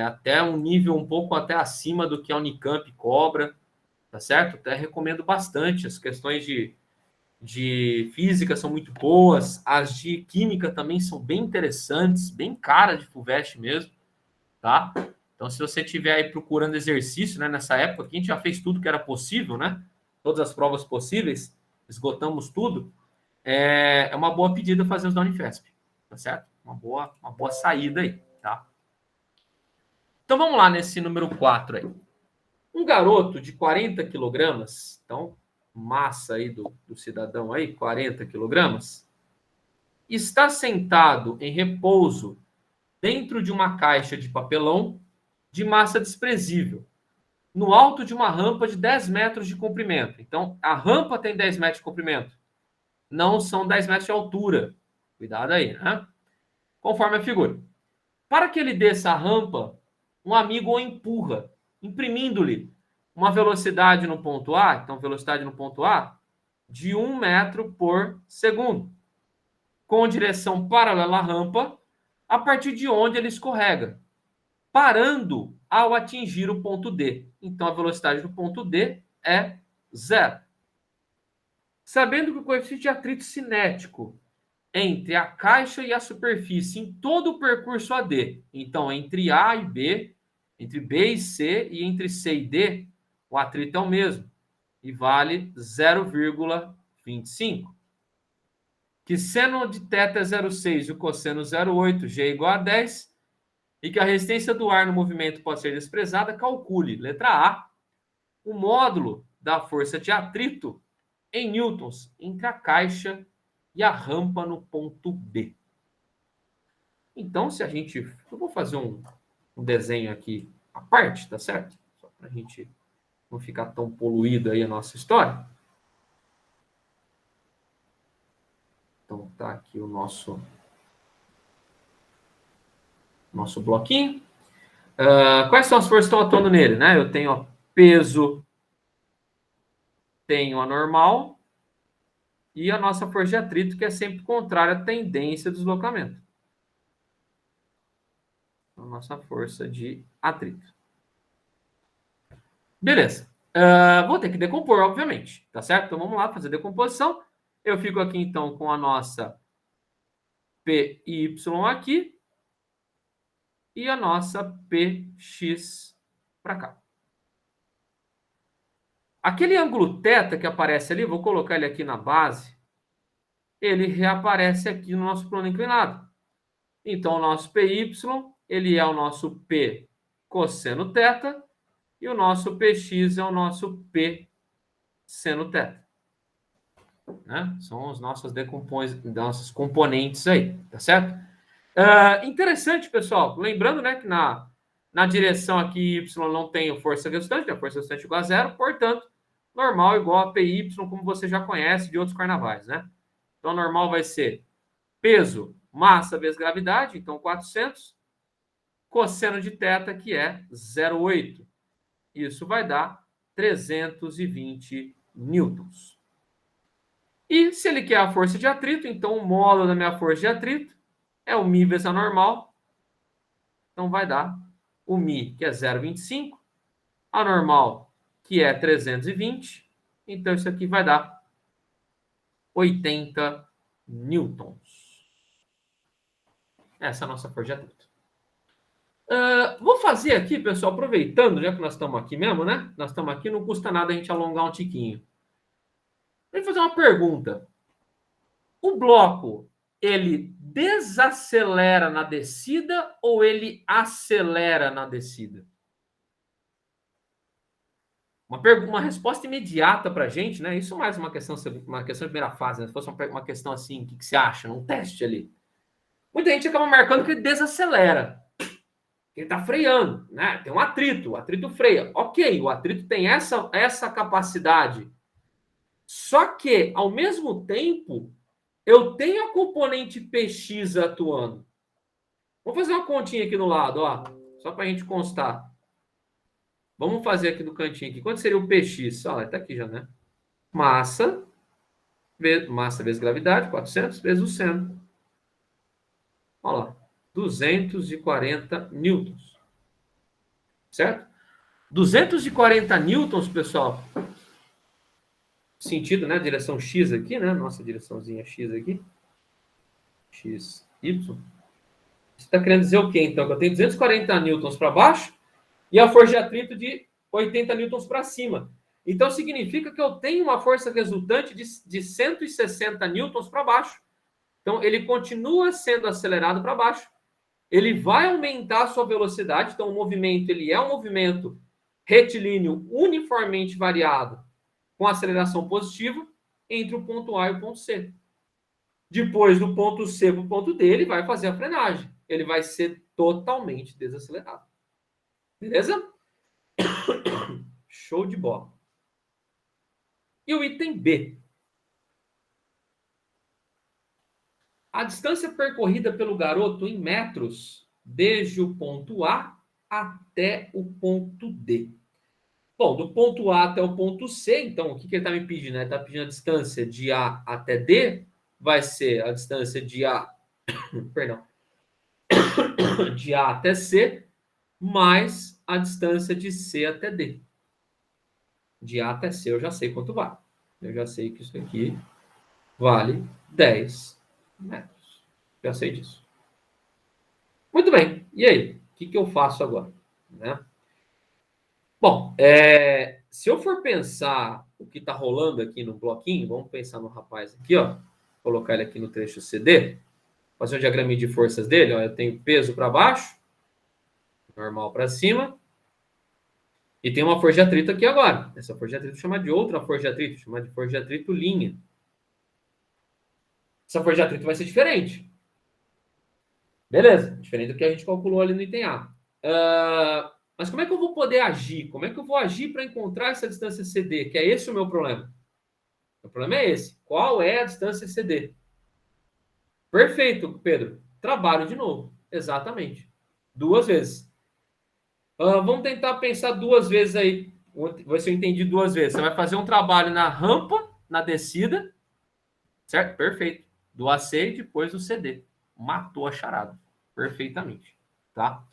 Até um nível um pouco até acima do que a Unicamp cobra, tá certo? Até recomendo bastante. As questões de física são muito boas, as de química também são bem interessantes, bem caras de FUVEST mesmo, tá? Então, se você estiver aí procurando exercício, né, nessa época, que a gente já fez tudo que era possível, né? Todas as provas possíveis, esgotamos tudo, é uma boa pedida fazer os da Unifesp, tá certo? Uma boa saída aí, tá? Então, vamos lá nesse número 4 aí. Um garoto de 40 quilogramas, então, massa aí do cidadão aí, 40 quilogramas, está sentado em repouso dentro de uma caixa de papelão de massa desprezível, no alto de uma rampa de 10 metros de comprimento. Então, a rampa tem 10 metros de comprimento, não são 10 metros de altura. Cuidado aí, né? Conforme a figura. Para que ele desça a rampa, um amigo o empurra, imprimindo-lhe uma velocidade no ponto A, então velocidade no ponto A, de 1 metro por segundo, com direção paralela à rampa, a partir de onde ele escorrega, parando ao atingir o ponto D. Então, a velocidade do ponto D é zero. Sabendo que o coeficiente de atrito cinético entre a caixa e a superfície em todo o percurso AD, então entre A e B, entre B e C e entre C e D, o atrito é o mesmo e vale 0,25. Que seno de θ é 0,6 e o cosseno 0,8, G é igual a 10, e que a resistência do ar no movimento pode ser desprezada, calcule, letra A, o módulo da força de atrito em newtons entre a caixa e a rampa no ponto B. Então, se a gente... Eu vou fazer um desenho aqui à parte, tá certo? Só para a gente não ficar tão poluída aí a nossa história. Então, tá aqui o nosso bloquinho. Quais são as forças que estão atuando nele, né? Eu tenho ó, peso, tenho a normal e a nossa força de atrito, que é sempre contrária à tendência do deslocamento. A nossa força de atrito. Beleza. Vou ter que decompor, obviamente, tá certo? Então, vamos lá fazer a decomposição. Eu fico aqui, então, com a nossa PY aqui e a nossa PX para cá. Aquele ângulo θ que aparece ali, vou colocar ele aqui na base, ele reaparece aqui no nosso plano inclinado. Então, o nosso PY, ele é o nosso P cosseno θ e o nosso PX é o nosso P seno θ. Né? São as nossas nossas componentes aí, tá certo? Interessante, pessoal. Lembrando, né, que na direção aqui Y não tem força resultante, a força resultante igual a zero, portanto, normal igual a PY, como você já conhece de outros carnavais, né? Então, normal vai ser peso, massa vezes gravidade, então 400, cosseno de θ, que é 0,8. Isso vai dar 320 newtons. E se ele quer a força de atrito, então o módulo da minha força de atrito é o Mi vezes a normal. Então vai dar o Mi, que é 0,25, a normal, que é 320. Então isso aqui vai dar 80 newtons. Essa é a nossa força de atrito. Vou fazer aqui, pessoal, aproveitando, já que nós estamos aqui mesmo, né? Nós estamos aqui, não custa nada a gente alongar um tiquinho. Vou fazer uma pergunta. O bloco, ele desacelera na descida ou ele acelera na descida? Uma resposta imediata para a gente, né? Isso mais uma questão de primeira fase, né? Se fosse uma questão assim, o que você acha? Um teste ali. Muita gente acaba marcando que ele desacelera. Ele está freando, né? Tem um atrito, o atrito freia. Ok, o atrito tem essa capacidade. Só que, ao mesmo tempo, eu tenho a componente PX atuando. Vamos fazer uma continha aqui no lado, ó, só para a gente constar. Vamos fazer aqui no cantinho aqui. Quanto seria o PX? Olha, está aqui já, né? Massa massa vezes gravidade, 400 vezes o seno. Olha lá, 240 newtons. Certo? 240 newtons, pessoal. Sentido, né? Direção X aqui, né? Nossa direçãozinha X aqui. X, Y. Você está querendo dizer o quê, então? Que eu tenho 240 newtons para baixo e a força de atrito de 80 newtons para cima. Então, significa que eu tenho uma força resultante de 160 newtons para baixo. Então, ele continua sendo acelerado para baixo. Ele vai aumentar a sua velocidade. Então, o movimento ele é um movimento retilíneo uniformemente variado com aceleração positiva entre o ponto A e o ponto C. Depois, do ponto C para o ponto D, ele vai fazer a frenagem. Ele vai ser totalmente desacelerado. Beleza? Show de bola. E o item B. A distância percorrida pelo garoto em metros, desde o ponto A até o ponto D. Bom, do ponto A até o ponto C, então, o que ele está me pedindo? Ele está pedindo a distância de A até D, vai ser a distância de A, perdão, de A até C, mais a distância de C até D. De A até C eu já sei quanto vale. Eu já sei que isso aqui vale 10 metros. Já sei disso. Muito bem. E aí? O que eu faço agora? Né? Bom, se eu for pensar o que está rolando aqui no bloquinho, vamos pensar no rapaz aqui, ó. Colocar ele aqui no trecho CD. Fazer um diagraminha de forças dele. Ó, eu tenho peso para baixo, normal para cima. E tem uma força de atrito aqui agora. Essa força de atrito chama de outra força de atrito, chama de força de atrito linha. Essa força de atrito vai ser diferente. Beleza, diferente do que a gente calculou ali no item A. Mas como é que eu vou poder agir? Como é que eu vou agir para encontrar essa distância CD? Que é esse o meu problema. O problema é esse. Qual é a distância CD? Perfeito, Pedro. Trabalho de novo. Exatamente. 2 vezes. Vamos tentar pensar 2 vezes aí. Ver se eu entendi 2 vezes. Você vai fazer um trabalho na rampa, na descida. Certo? Perfeito. Do AC e depois do CD. Matou a charada. Perfeitamente. Tá?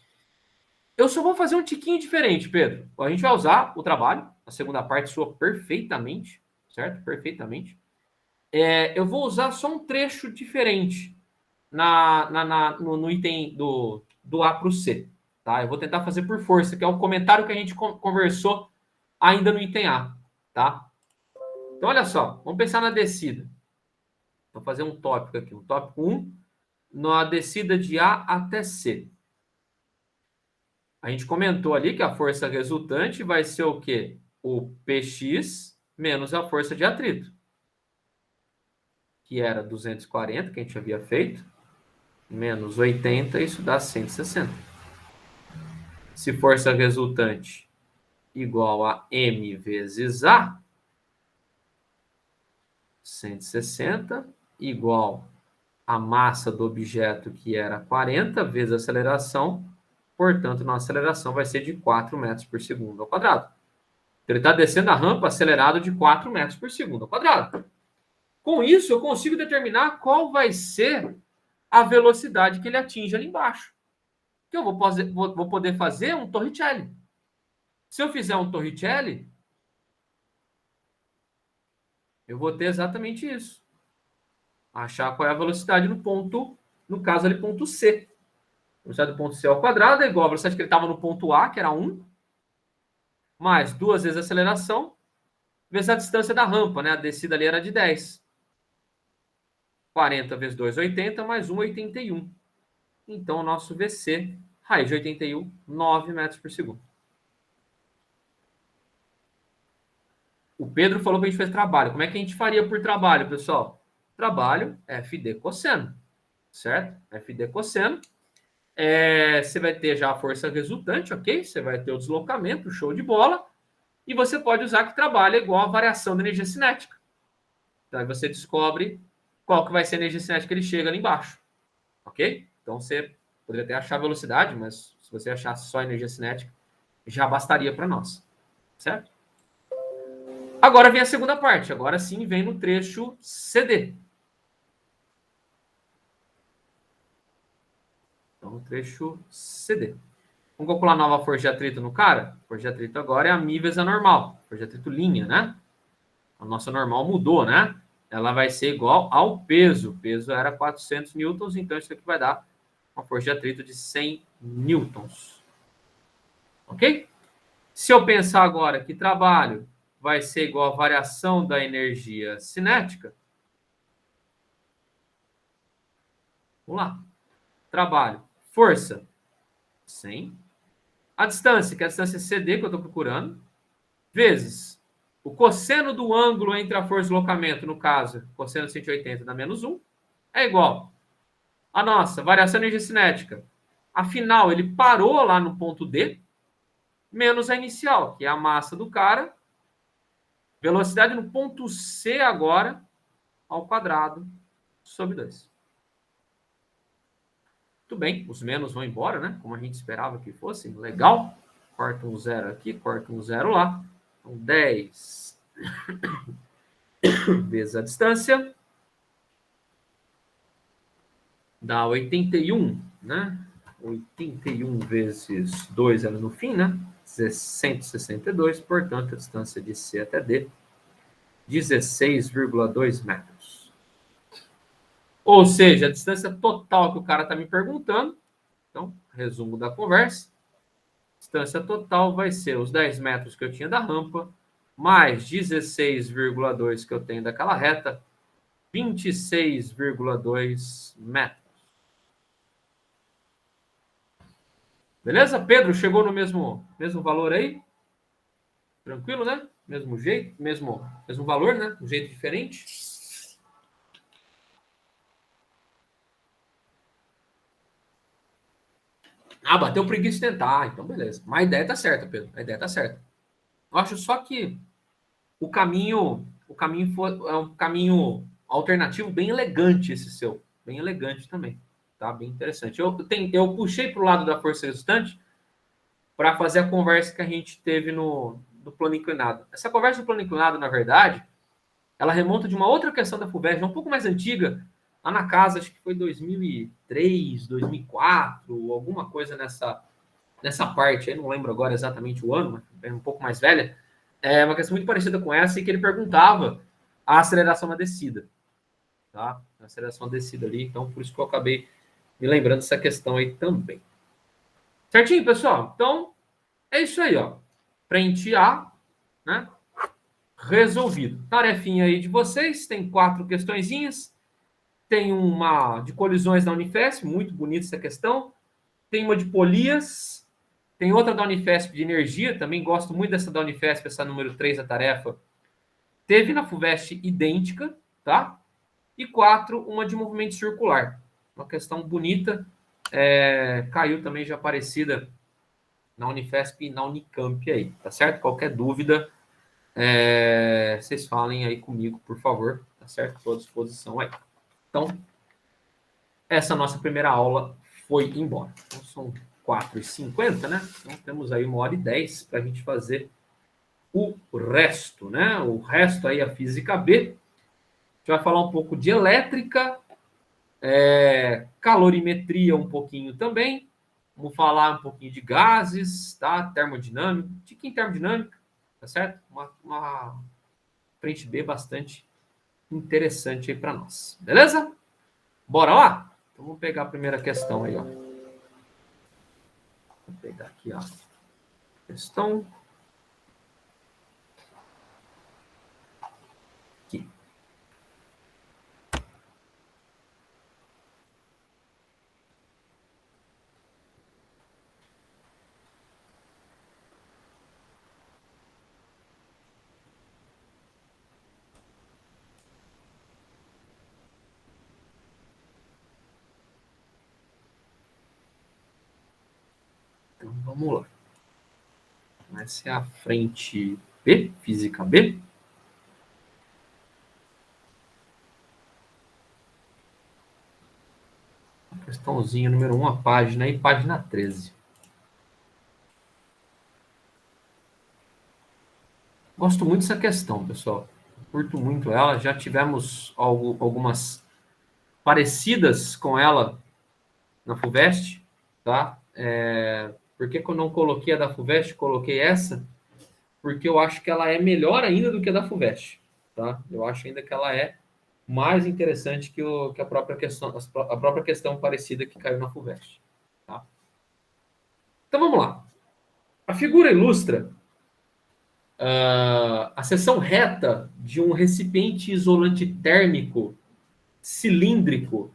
Eu só vou fazer um tiquinho diferente, Pedro. A gente vai usar o trabalho. A segunda parte soa perfeitamente. Certo? Perfeitamente. Eu vou usar só um trecho diferente no item do A para o C. Tá? Eu vou tentar fazer por força, que é o comentário que a gente conversou ainda no item A. Tá? Então, olha só. Vamos pensar na descida. Vou fazer um tópico aqui. Um tópico 1, na descida de A até C. A gente comentou ali que a força resultante vai ser o quê? O Px menos a força de atrito, que era 240, que a gente havia feito, menos 80, isso dá 160. Se força resultante igual a m vezes A, 160, igual a massa do objeto, que era 40, vezes a aceleração, portanto, nossa aceleração vai ser de 4 metros por segundo ao quadrado. Então, ele está descendo a rampa acelerado de 4 metros por segundo ao quadrado. Com isso, eu consigo determinar qual vai ser a velocidade que ele atinge ali embaixo. Que eu vou poder fazer um Torricelli. Se eu fizer um Torricelli, eu vou ter exatamente isso. Achar qual é a velocidade no ponto, no caso ali, ponto C. A velocidade do ponto C ao quadrado é igual a velocidade que ele estava no ponto A, que era 1, mais 2 vezes a aceleração, vezes a distância da rampa, né? A descida ali era de 10. 40 vezes 2, 80, mais 1, 81. Então, o nosso VC, raiz de 81, 9 metros por segundo. O Pedro falou que a gente fez trabalho. Como é que a gente faria por trabalho, pessoal? Trabalho, FD cosseno, certo? FD cosseno. Você vai ter já a força resultante, ok? Você vai ter o deslocamento, show de bola. E você pode usar que trabalho é igual a variação da energia cinética. Então, aí você descobre qual que vai ser a energia cinética que ele chega ali embaixo, ok? Então, você poderia até achar a velocidade, mas se você achasse só a energia cinética, já bastaria para nós, certo? Agora vem a segunda parte. Agora sim vem no trecho CD. Então, no trecho CD. Vamos calcular a nova força de atrito no cara? A força de atrito agora é a Mi vezes a normal. Força de atrito linha, né? A nossa normal mudou, né? Ela vai ser igual ao peso. O peso era 400 newtons, então isso aqui vai dar uma força de atrito de 100 newtons. Ok? Se eu pensar agora que trabalho vai ser igual à variação da energia cinética, vamos lá. Trabalho. Força, 100. A distância, que é a distância CD que eu estou procurando, vezes o cosseno do ângulo entre a força e o deslocamento, no caso, cosseno de 180 dá menos 1, é igual a nossa variação de energia cinética. Afinal, ele parou lá no ponto D, menos a inicial, que é a massa do cara, velocidade no ponto C agora, ao quadrado, sobre 2. Muito bem, os menos vão embora, né? Como a gente esperava que fossem. Legal. Corta um zero aqui, corta um zero lá. Então, 10 vezes a distância dá 81, né? 81 vezes 2 era no fim, né? 162, portanto, a distância de C até D, 16,2 metros. Ou seja, a distância total que o cara está me perguntando, então, resumo da conversa, a distância total vai ser os 10 metros que eu tinha da rampa, mais 16,2 que eu tenho daquela reta, 26,2 metros. Beleza? Pedro, chegou no mesmo valor aí? Tranquilo, né? Mesmo jeito, mesmo valor, né? Um jeito diferente. Ah, bateu preguiça de tentar. Então, beleza. Mas a ideia tá certa, Pedro. A ideia tá certa. Eu acho só que o caminho é um caminho alternativo bem elegante esse seu. Bem elegante também. Tá? Bem interessante. Eu puxei para o lado da força resultante para fazer a conversa que a gente teve do plano inclinado. Essa conversa do plano inclinado, na verdade, ela remonta de uma outra questão da FUVEST, um pouco mais antiga, lá na casa, acho que foi 2003, 2004, alguma coisa nessa parte, eu não lembro agora exatamente o ano, mas é um pouco mais velha. É uma questão muito parecida com essa, e que ele perguntava a aceleração na descida. Tá? A aceleração na descida ali, então por isso que eu acabei me lembrando dessa questão aí também. Certinho, pessoal? Então, é isso aí, ó. Frente A, né? Resolvido. Tarefinha aí de vocês, tem 4 questõezinhas. Tem uma de colisões da Unifesp, muito bonita essa questão. Tem uma de polias. Tem outra da Unifesp de energia, também gosto muito dessa da Unifesp, essa número 3 da tarefa. Teve na FUVEST idêntica, tá? E 4, uma de movimento circular. Uma questão bonita. Caiu também já parecida na Unifesp e na Unicamp aí, tá certo? Qualquer dúvida, vocês falem aí comigo, por favor, tá certo? Estou à disposição aí. Então, essa nossa primeira aula foi embora. Então, são 4h50, né? Então, temos aí 1h10 para a gente fazer o resto, né? O resto aí, a física B. A gente vai falar um pouco de elétrica, calorimetria um pouquinho também. Vamos falar um pouquinho de gases, tá? Termodinâmica, tiquinho termodinâmica, tá certo? Uma frente B bastante interessante aí para nós. Beleza? Bora lá? Então, vamos pegar a primeira questão aí, ó. Vou pegar aqui, ó. Questão. Aqui. Então, vamos lá. Essa é a frente B, física B. Questãozinha número 1, a página aí, página 13. Gosto muito dessa questão, pessoal. Curto muito ela. Já tivemos algumas parecidas com ela na FUVEST, tá? Por que eu não coloquei a da FUVEST? Coloquei essa, porque eu acho que ela é melhor ainda do que a da FUVEST, tá? Eu acho ainda que ela é mais interessante que a própria questão parecida que caiu na FUVEST, tá? Então vamos lá. A figura ilustra a seção reta de um recipiente isolante térmico cilíndrico,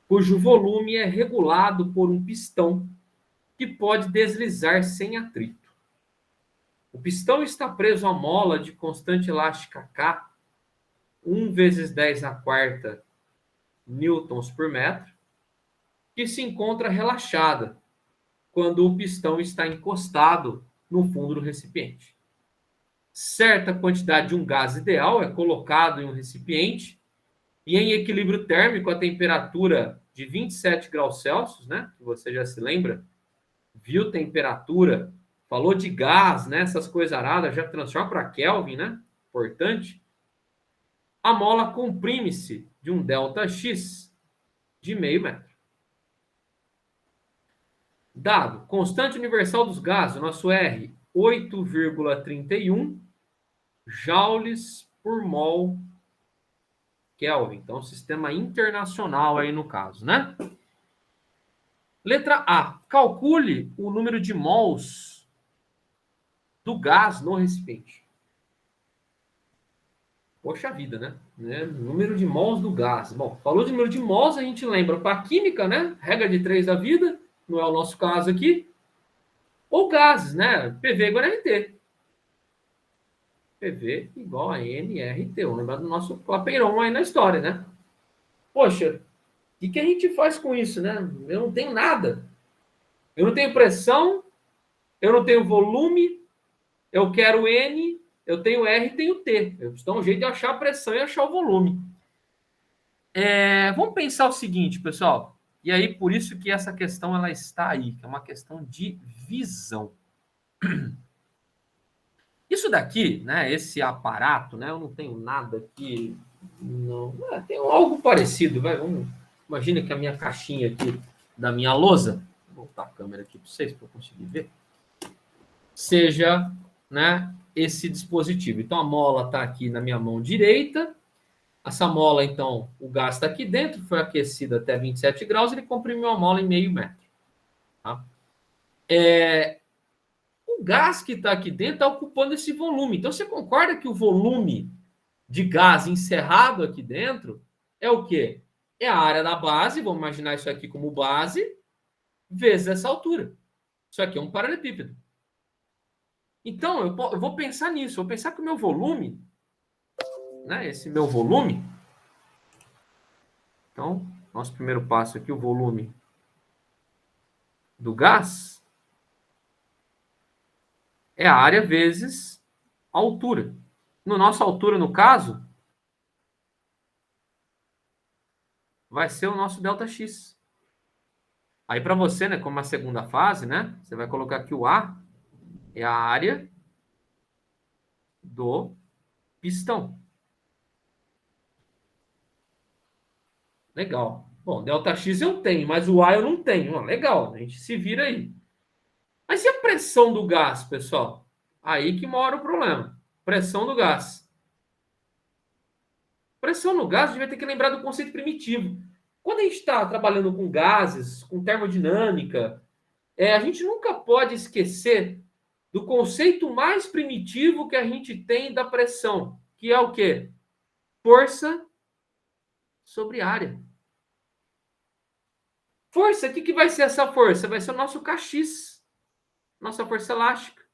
cujo volume é regulado por um pistão que pode deslizar sem atrito. O pistão está preso à mola de constante elástica K, 1 vezes 10 a quarta newtons por metro, que se encontra relaxada quando o pistão está encostado no fundo do recipiente. Certa quantidade de um gás ideal é colocado em um recipiente e em equilíbrio térmico a temperatura de 27 graus Celsius, né? Que você já se lembra, viu temperatura, falou de gás, né? Essas coisas aradas já transforma para Kelvin, né? Importante. A mola comprime-se de um ΔX de meio metro. Dado constante universal dos gases, o nosso R, 8,31 joules por mol Kelvin. Então, sistema internacional aí no caso, né? Letra A. Calcule o número de mols do gás no recipiente. Poxa vida, né? Número de mols do gás. Bom, falou de número de mols, a gente lembra para a química, né? Regra de 3 da vida, não é o nosso caso aqui. Ou gases, né? PV igual a RT. PV igual a nRT. Vamos lembrar do nosso Clapeyron aí na história, né? Poxa, o que a gente faz com isso, né? Eu não tenho nada. Eu não tenho pressão, eu não tenho volume, eu quero N, eu tenho R e tenho T. Eu preciso dar um jeito de achar a pressão e achar o volume. Vamos pensar o seguinte, pessoal. E aí, por isso que essa questão ela está aí, que é uma questão de visão. Isso daqui, né? Esse aparato, né? Eu não tenho nada aqui. Não, tem algo parecido, vai. Imagina que a minha caixinha aqui da minha lousa, vou voltar a câmera aqui para vocês para eu conseguir ver, seja, né? Esse dispositivo. Então a mola está aqui na minha mão direita. Essa mola, então, o gás está aqui dentro, foi aquecido até 27 graus, ele comprimiu a mola em meio metro. Tá? O gás que está aqui dentro está ocupando esse volume. Então, você concorda que o volume de gás encerrado aqui dentro é o quê? É a área da base, vamos imaginar isso aqui como base, vezes essa altura. Isso aqui é um paralelepípedo. Então, eu vou pensar nisso, vou pensar que o meu volume, né, esse meu volume, então, nosso primeiro passo aqui, o volume do gás, é a área vezes a altura. No nossa altura, no caso, vai ser o nosso ΔX. Aí, para você, né, como a segunda fase, né, você vai colocar que o A é a área do pistão. Legal. Bom, ΔX eu tenho, mas o A eu não tenho. Legal, a gente se vira aí. Mas e a pressão do gás, pessoal? Aí que mora o problema. Pressão do gás. Pressão no gás, a gente vai ter que lembrar do conceito primitivo. Quando a gente está trabalhando com gases, com termodinâmica, a gente nunca pode esquecer do conceito mais primitivo que a gente tem da pressão, que é o quê? Força sobre área. Força, o que vai ser essa força? Vai ser o nosso Kx, nossa força elástica.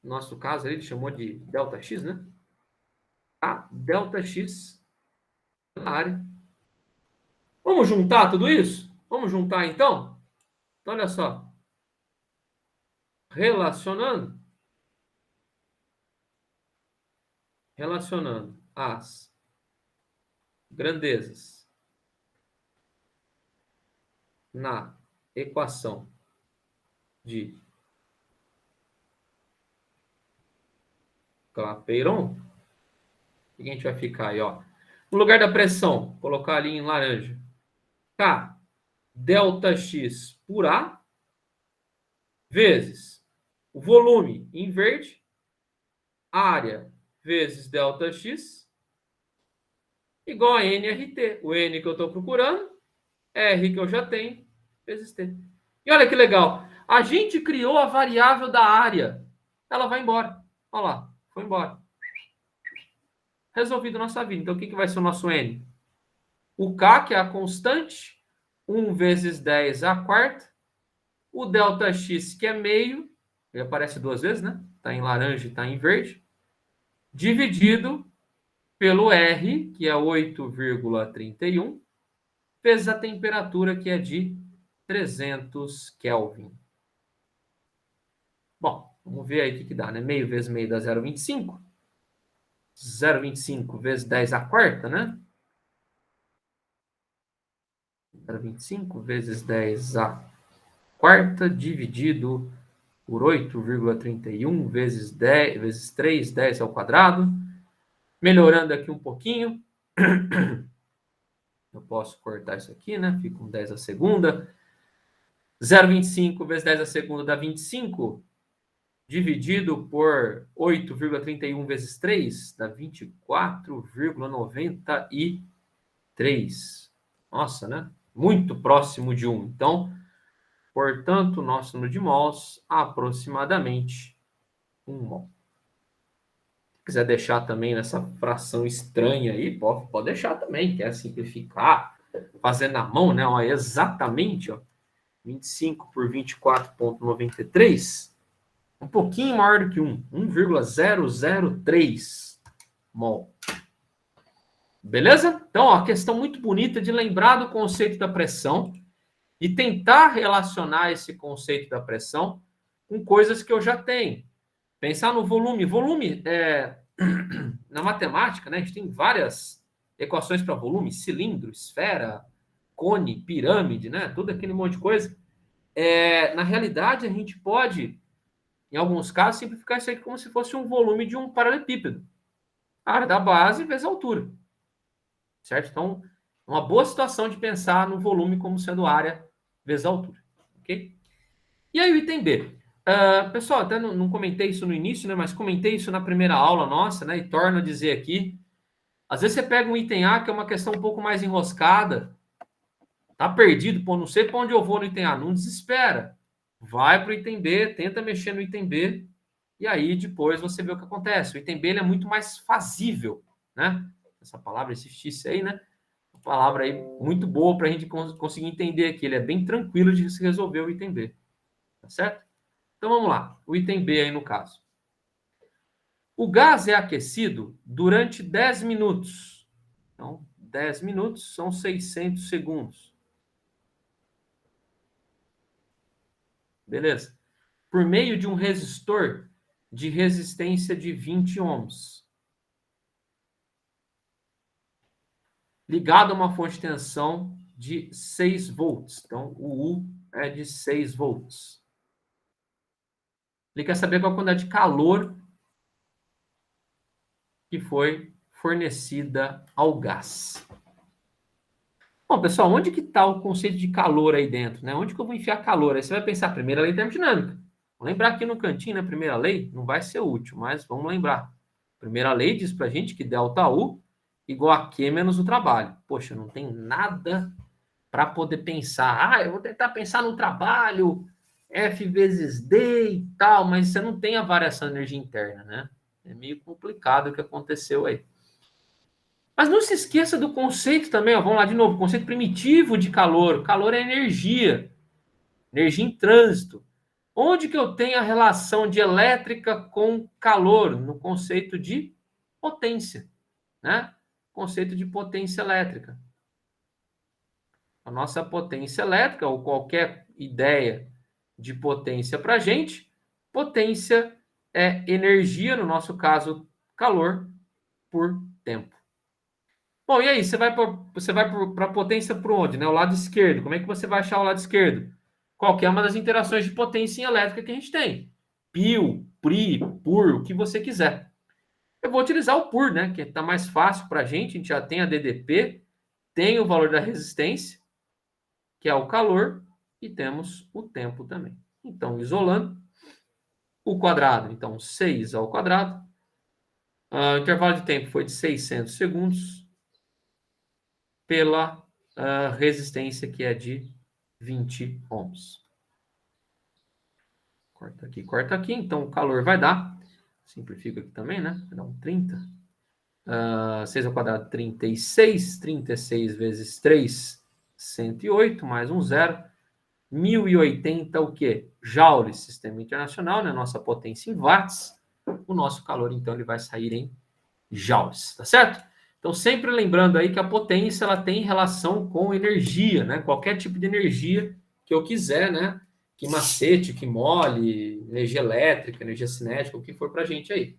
No nosso caso, ele chamou de ΔX, né? A ΔX na área. Vamos juntar tudo isso? Vamos juntar então? Então, olha só. Relacionando as grandezas na equação de Clapeyron. O que a gente vai ficar aí, ó? No lugar da pressão, vou colocar ali em laranja. K, delta X por A, vezes o volume em verde, área vezes delta X, igual a NRT. O N que eu estou procurando, R que eu já tenho, vezes T. E olha que legal. A gente criou a variável da área. Ela vai embora. Olha lá, foi embora. Resolvido nossa vida. Então, o que vai ser o nosso N? O K, que é a constante, 1 vezes 10 a quarta. O delta X, que é meio, ele aparece duas vezes, né? Está em laranja e está em verde. Dividido pelo R, que é 8,31, vezes a temperatura, que é de 300 Kelvin. Bom, vamos ver aí o que dá, né? Meio vezes meio dá 0,25. 0,25 vezes 10 a quarta, né? 0,25 vezes 10 a quarta dividido por 8,31 vezes 10 vezes 3, 10 ao quadrado. Melhorando aqui um pouquinho. Eu posso cortar isso aqui, né? Fica com 10 a segunda. 0,25 vezes 10 a segunda dá 25. Dividido por 8,31 vezes 3 dá 24,93. Nossa, né? Muito próximo de 1. Então, portanto, nosso número de mols aproximadamente 1 mol. Se quiser deixar também nessa fração estranha aí, pode deixar também. Quer simplificar, fazer na mão, né? Ó, exatamente, ó, 25 por 24,93, um pouquinho maior do que 1,003 mol. Beleza? Então, ó, questão muito bonita de lembrar do conceito da pressão e tentar relacionar esse conceito da pressão com coisas que eu já tenho. Pensar no volume. Volume, na matemática, né, a gente tem várias equações para volume: cilindro, esfera, cone, pirâmide, né, tudo aquele monte de coisa. Na realidade, a gente pode, em alguns casos, simplificar isso aqui como se fosse um volume de um paralelepípedo. A área da base vezes a altura. Certo? Então, uma boa situação de pensar no volume como sendo área vezes a altura. Ok? E aí o item B. Pessoal, até não comentei isso no início, né? Mas comentei isso na primeira aula nossa, né? E torno a dizer aqui. Às vezes você pega um item A, que é uma questão um pouco mais enroscada, tá perdido, pô, não sei para onde eu vou no item A. Não desespera. Vai para o item B, tenta mexer no item B, e aí depois você vê o que acontece. O item B ele é muito mais fazível, né? Essa palavra existisse aí, né? Uma palavra aí muito boa para a gente conseguir entender aqui. Ele é bem tranquilo de se resolver o item B. Tá certo? Então vamos lá. O item B aí no caso. O gás é aquecido durante 10 minutos. Então, 10 minutos são 600 segundos. Beleza? Por meio de um resistor de resistência de 20 ohms. Ligado a uma fonte de tensão de 6 volts. Então, o U é de 6 volts. Ele quer saber qual a quantidade de calor que foi fornecida ao gás. Bom, pessoal, onde que está o conceito de calor aí dentro, né? Onde que eu vou enfiar calor? Aí você vai pensar, primeira lei termodinâmica. Vamos lembrar aqui no cantinho, né? Primeira lei não vai ser útil, mas vamos lembrar. Primeira lei diz pra gente que ΔU igual a Q menos o trabalho. Poxa, não tem nada para poder pensar. Eu vou tentar pensar no trabalho, F vezes D e tal, mas você não tem a variação de energia interna, né? É meio complicado o que aconteceu aí. Mas não se esqueça do conceito também, ó, vamos lá de novo, conceito primitivo de calor. Calor é energia, energia em trânsito. Onde que eu tenho a relação de elétrica com calor? No conceito de potência, né? Conceito de potência elétrica. A nossa potência elétrica, ou qualquer ideia de potência para a gente, potência é energia, no nosso caso, calor, por tempo. Bom, e aí, você vai para a potência por onde? Né? O lado esquerdo. Como é que você vai achar o lado esquerdo? Qualquer uma das interações de potência em elétrica que a gente tem. Pio, pri, pur, o que você quiser. Eu vou utilizar o PUR, né? Que está mais fácil para a gente já tem a DDP, tem o valor da resistência, que é o calor, e temos o tempo também. Então, isolando o quadrado, então 6 ao quadrado, o intervalo de tempo foi de 600 segundos, pela resistência que é de 20 ohms. Corta aqui, então o calor vai dar, simplifica aqui também, né? Vai dar um 30. 6 ao quadrado, 36. 36 vezes 3, 108, mais um zero. 1080 o quê? Joules, sistema internacional, né? Nossa potência em watts. O nosso calor, então, ele vai sair em joules, tá certo? Então, sempre lembrando aí que a potência, ela tem relação com energia, né? Qualquer tipo de energia que eu quiser, né? Que macete, que mole, energia elétrica, energia cinética, o que for pra gente aí.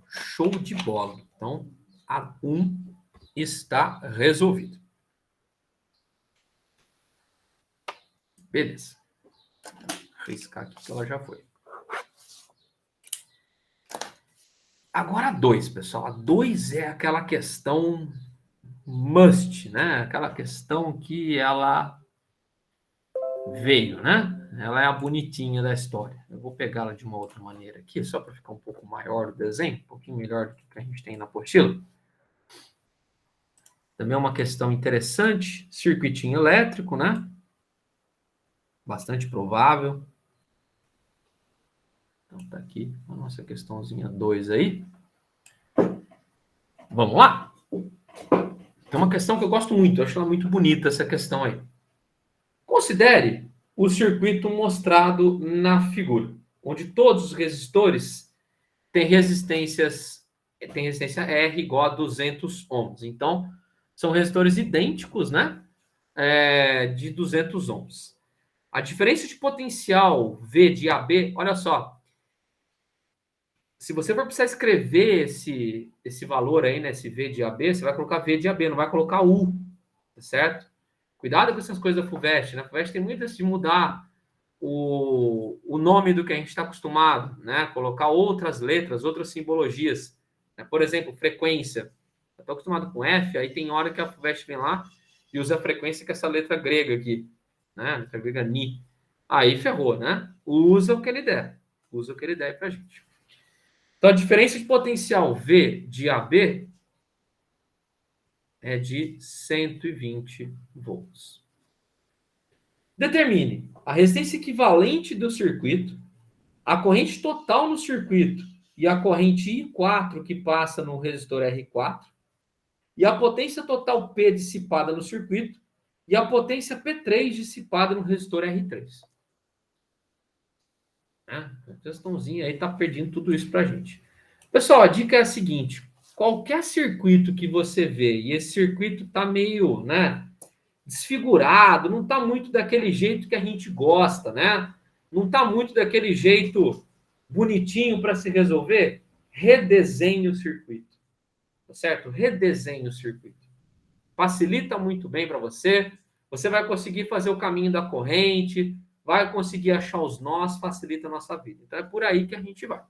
Show de bola. Então, a 1 está resolvido. Beleza. Riscar aqui que ela já foi. Agora a 2, pessoal. A 2 é aquela questão must, né? Aquela questão que ela veio, né? Ela é a bonitinha da história. Eu vou pegá-la de uma outra maneira aqui, só para ficar um pouco maior o desenho, um pouquinho melhor do que a gente tem na apostila. Também é uma questão interessante. Circuitinho elétrico, né? Bastante provável. Então, tá aqui a nossa questãozinha 2 aí. Vamos lá? Tem uma questão que eu gosto muito, eu acho ela muito bonita, essa questão aí. Considere o circuito mostrado na figura, onde todos os resistores têm resistência R igual a 200 ohms. Então, são resistores idênticos, né? De 200 ohms. A diferença de potencial V de AB, olha só, se você for precisar escrever esse valor aí, né, esse V de AB, você vai colocar V de AB, não vai colocar U, tá certo? Cuidado com essas coisas da FUVEST, né? A FUVEST tem muito de mudar o nome do que a gente está acostumado, né? Colocar outras letras, outras simbologias. Né? Por exemplo, frequência. Eu estou acostumado com F, aí tem hora que a FUVEST vem lá e usa a frequência com essa letra grega aqui, né? Letra grega Ni. Aí ferrou, né? Usa o que ele der. Usa o que ele der para a gente. Então, a diferença de potencial V de AB é de 120 volts. Determine a resistência equivalente do circuito, a corrente total no circuito e a corrente I4 que passa no resistor R4, e a potência total P dissipada no circuito e a potência P3 dissipada no resistor R3. A questãozinha aí está perdendo tudo isso para a gente. Pessoal, a dica é a seguinte: qualquer circuito que você vê e esse circuito está meio, né, desfigurado, não está muito daquele jeito que a gente gosta, né? Não está muito daquele jeito bonitinho para se resolver, redesenhe o circuito, tá certo? Redesenhe o circuito. Facilita muito bem para você. Você vai conseguir fazer o caminho da corrente, vai conseguir achar os nós, facilita a nossa vida. Então é por aí que a gente vai.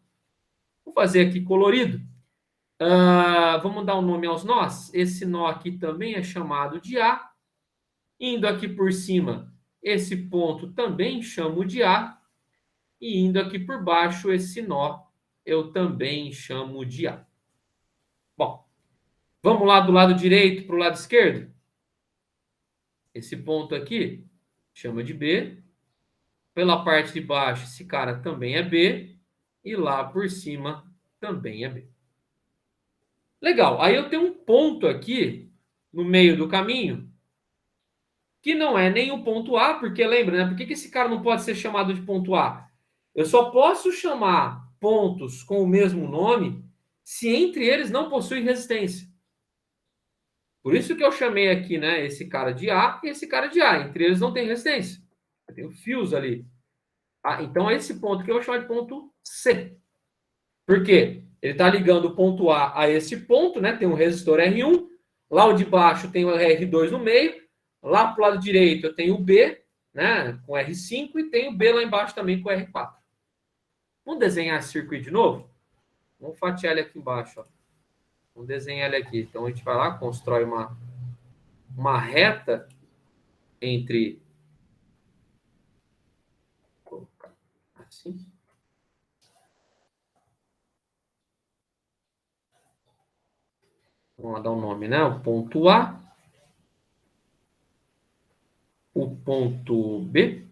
Vou fazer aqui colorido. Vamos dar um nome aos nós. Esse nó aqui também é chamado de A. Indo aqui por cima, esse ponto também chamo de A. E indo aqui por baixo, esse nó eu também chamo de A. Bom, vamos lá do lado direito para o lado esquerdo? Esse ponto aqui chama de B. Pela parte de baixo, esse cara também é B. E lá por cima também é B. Legal. Aí eu tenho um ponto aqui no meio do caminho que não é nem o ponto A, porque lembra, né? Por que esse cara não pode ser chamado de ponto A? Eu só posso chamar pontos com o mesmo nome se entre eles não possuem resistência. Por isso que eu chamei aqui, né, esse cara de A e esse cara de A. Entre eles não tem resistência. Eu tenho fios ali. Então, esse ponto aqui eu vou chamar de ponto C. Por quê? Ele está ligando o ponto A esse ponto, né? Tem um resistor R1. Lá o de baixo tem o R2 no meio. Lá para o lado direito eu tenho o B, né, com R5. E tenho o B lá embaixo também com R4. Vamos desenhar esse circuito de novo? Vamos fatiar ele aqui embaixo. Ó. Vamos desenhar ele aqui. Então, a gente vai lá, constrói uma reta entre... Vou colocar assim. Vamos lá dar um nome, né? O ponto A, o ponto B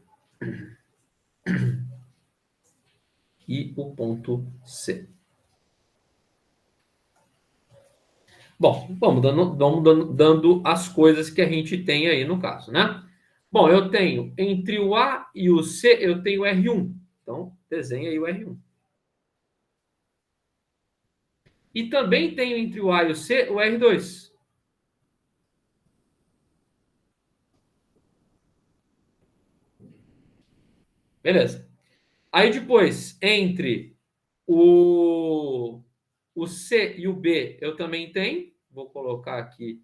e o ponto C. Bom, vamos dando as coisas que a gente tem aí no caso, né? Bom, eu tenho entre o A e o C, eu tenho R1. Então, desenha aí o R1. E também tenho entre o A e o C o R2. Beleza. Aí depois, entre o C e o B, eu também tenho. Vou colocar aqui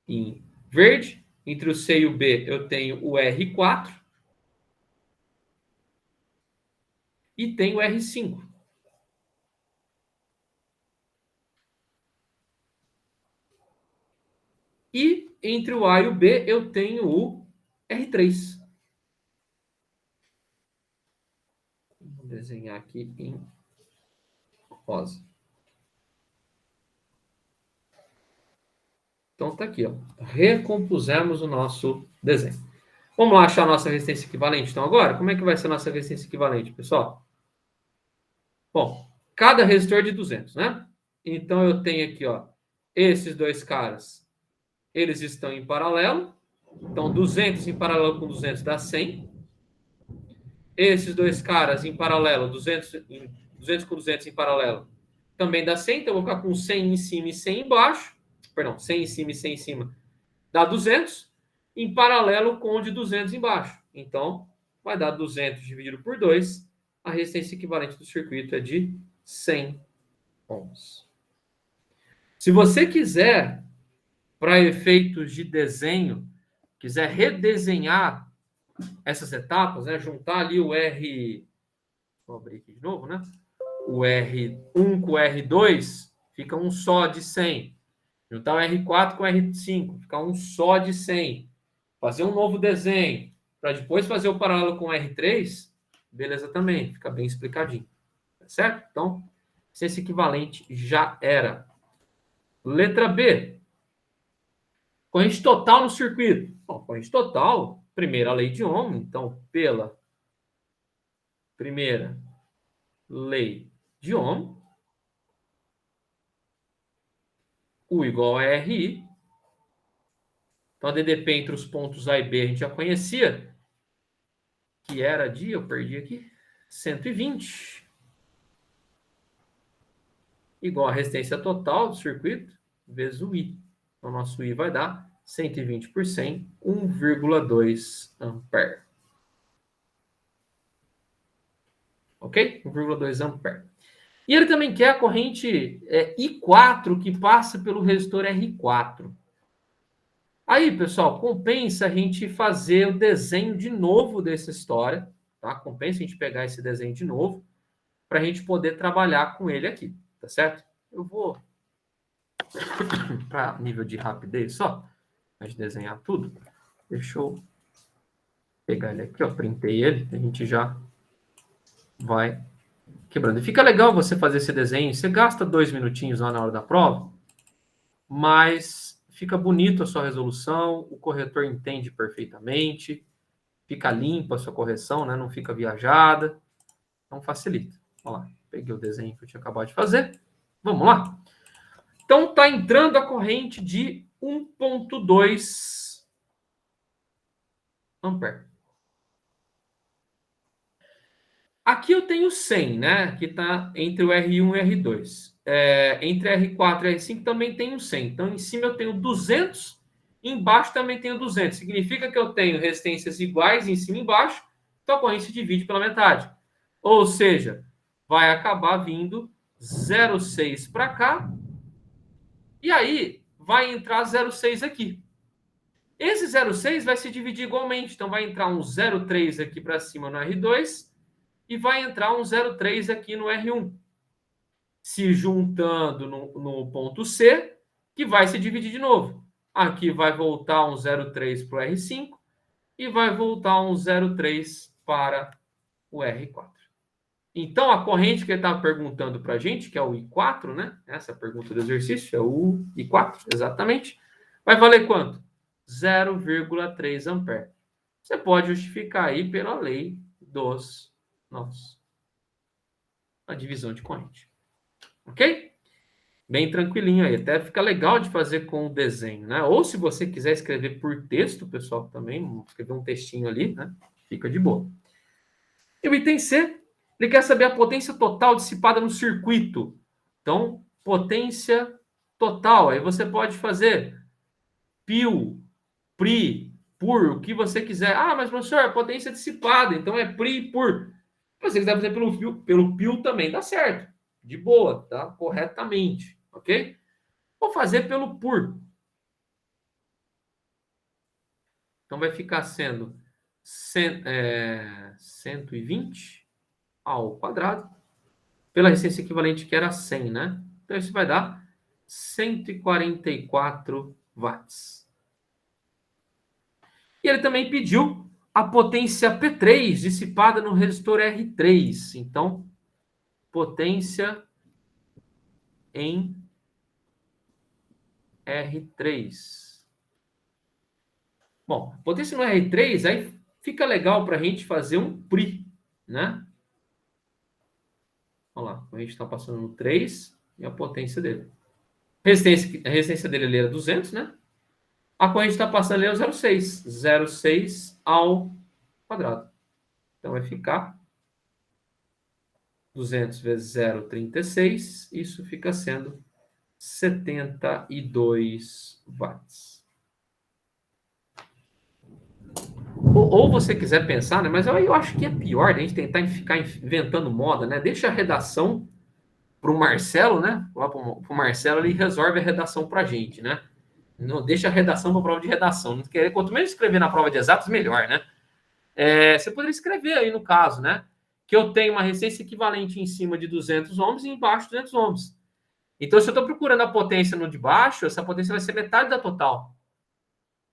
em verde. Entre o C e o B, eu tenho o R4 e tenho o R5. E entre o A e o B, eu tenho o R3. Vou desenhar aqui em rosa. Então tá aqui, ó. Recompusemos o nosso desenho. Vamos lá achar a nossa resistência equivalente, então, agora? Como é que vai ser a nossa resistência equivalente, pessoal? Bom, cada resistor de 200, né? Então, eu tenho aqui, ó, esses dois caras, eles estão em paralelo. Então, 200 em paralelo com 200 dá 100. Esses dois caras em paralelo, 200 com 200 em paralelo, também dá 100. Então, eu vou ficar com 100 em cima e 100 embaixo. Perdão, 100 em cima e 100 em cima. Dá 200. Em paralelo com o de 200 embaixo. Então, vai dar 200 dividido por 2. A resistência equivalente do circuito é de 100 ohms. Se você quiser, para efeitos de desenho, quiser redesenhar essas etapas, né, juntar ali o R... Vou abrir aqui de novo, né? O R1 com o R2, fica um só de 100. Juntar o R4 com o R5, fica um só de 100. Fazer um novo desenho, para depois fazer o paralelo com o R3, beleza também, fica bem explicadinho. Tá certo? Então, esse equivalente já era. Letra B. Corrente total no circuito. Bom, corrente total, primeira lei de Ohm, então, pela primeira lei de Ohm, U igual a RI. Então, a DDP entre os pontos A e B a gente já conhecia, que era de, eu perdi aqui, 120. Igual a resistência total do circuito, vezes o I. Então, nosso I vai dar 120 por 100, 1,2 ampere. Ok? 1,2 ampere. E ele também quer a corrente I4 que passa pelo resistor R4. Aí, pessoal, compensa a gente fazer o desenho de novo dessa história, tá? Compensa a gente pegar esse desenho de novo para a gente poder trabalhar com ele aqui, tá certo? Eu vou para nível de rapidez só, a gente desenhar tudo. Deixa eu pegar ele aqui, ó, printei ele, a gente já vai quebrando. E fica legal você fazer esse desenho, você gasta 2 minutinhos lá na hora da prova, mas fica bonito a sua resolução, o corretor entende perfeitamente, fica limpa a sua correção, né? Não fica viajada, então facilita. Olha lá, peguei o desenho que eu tinha acabado de fazer, vamos lá? Então está entrando a corrente de 1,2 ampere. Aqui eu tenho 100, né? Que está entre o R1 e o R2. Entre R4 e R5 também tenho 100. Então, em cima eu tenho 200, embaixo também tenho 200. Significa que eu tenho resistências iguais em cima e embaixo, então a corrente se divide pela metade. Ou seja, vai acabar vindo 0,6 para cá, e aí vai entrar 0,6 aqui. Esse 0,6 vai se dividir igualmente, então vai entrar um 0,3 aqui para cima no R2, e vai entrar um 0,3 aqui no R1, se juntando no ponto C, que vai se dividir de novo. Aqui vai voltar um 0,3 para o R5 e vai voltar um 0,3 para o R4. Então, a corrente que ele estava perguntando para a gente, que é o I4, né? Essa pergunta do exercício é o I4, exatamente. Vai valer quanto? 0,3 ampere. Você pode justificar aí pela lei dos nós. A divisão de corrente. Ok? Bem tranquilinho aí. Até fica legal de fazer com o desenho, né? Ou se você quiser escrever por texto, pessoal, também, escrever um textinho ali, né? Fica de boa. E o item C, ele quer saber a potência total dissipada no circuito. Então, potência total. Aí você pode fazer PIL, PRI, PUR, o que você quiser. Ah, mas professor, é potência dissipada, então é PRI, PUR. Se você quiser fazer pelo PIL também dá certo. De boa, tá? Corretamente, ok? Vou fazer pelo PUR. Então vai ficar sendo 120 ao quadrado, pela resistência equivalente que era 100, né? Então isso vai dar 144 watts. E ele também pediu a potência P3 dissipada no resistor R3. Então, potência em R3. Bom, potência no R3, aí fica legal para a gente fazer um PRI, né? Olha lá, a gente está passando no 3 e a potência dele. A resistência dele ali era 200, né? A corrente está passando ali é o 0,6. 0,6 ao quadrado. Então vai ficar 200 vezes 0,36. Isso fica sendo 72 watts. Ou você quiser pensar, né? Mas eu acho que é pior a gente tentar ficar inventando moda, né? Deixa a redação para o Marcelo, né? Lá para o Marcelo, ele resolve a redação para a gente, né? Não deixa a redação para a prova de redação. Quanto menos escrever na prova de exatos, melhor, né? Você poderia escrever aí no caso, né? Que eu tenho uma resistência equivalente em cima de 200 ohms e embaixo de 200 ohms. Então, se eu estou procurando a potência no de baixo, essa potência vai ser metade da total.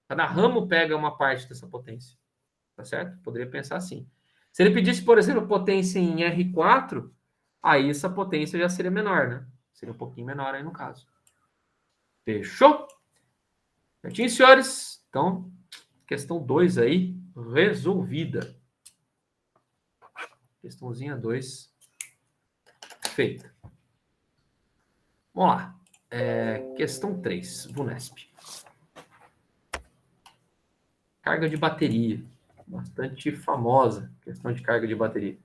Cada ramo pega uma parte dessa potência. Tá certo? Poderia pensar assim. Se ele pedisse, por exemplo, potência em R4, aí essa potência já seria menor, né? Seria um pouquinho menor aí no caso. Fechou? Certinho, senhores? Então, questão 2 aí, resolvida. Questãozinha 2, feita. Vamos lá. Questão 3, VUNESP. Carga de bateria. Bastante famosa questão de carga de bateria.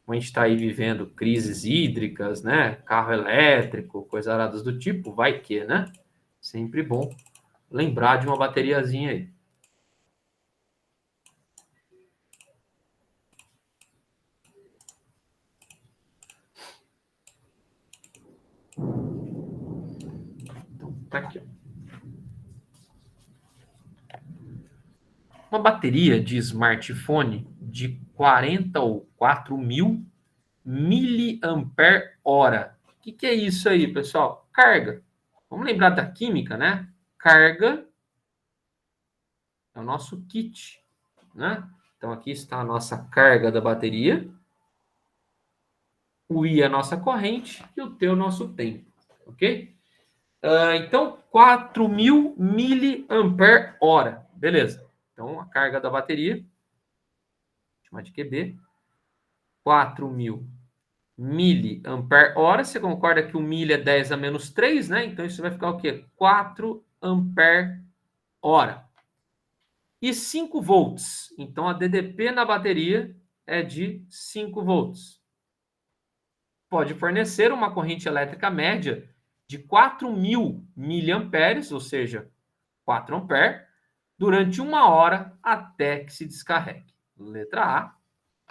Como a gente está aí vivendo crises hídricas, né? Carro elétrico, coisas aradas do tipo, vai que, né? Sempre bom lembrar de uma bateriazinha aí. Então, tá aqui. Uma bateria de smartphone de 44.000 miliampere-hora. O que é isso aí, pessoal? Carga. Vamos lembrar da química, né? Carga é o nosso kit, né? Então, aqui está a nossa carga da bateria. O I é a nossa corrente e o T é o nosso tempo, ok? Então, 4.000 miliampere-hora. Beleza. Então, a carga da bateria, chamar de QB, 4.000 miliampere-hora. Você concorda que o milha é 10 a menos 3, né? Então, isso vai ficar o quê? 4 ampere-hora. E 5 volts. Então, a DDP na bateria é de 5 volts. Pode fornecer uma corrente elétrica média de 4.000 miliamperes, ou seja, 4 ampere, durante 1 hora até que se descarregue. Letra A.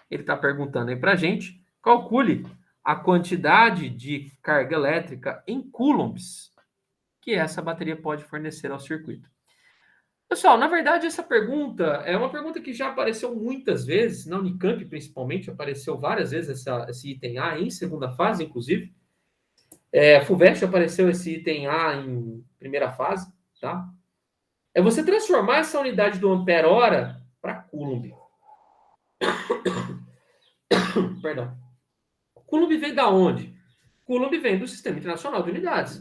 Ele está perguntando aí para a gente, calcule a quantidade de carga elétrica em coulombs que essa bateria pode fornecer ao circuito. Pessoal, na verdade, essa pergunta é uma pergunta que já apareceu muitas vezes, na Unicamp principalmente, apareceu várias vezes esse item A em segunda fase, inclusive. FUVEST apareceu esse item A em primeira fase, tá? É você transformar essa unidade do ampere-hora para Coulomb. Perdão. Coulomb vem da onde? Coulomb vem do Sistema Internacional de Unidades.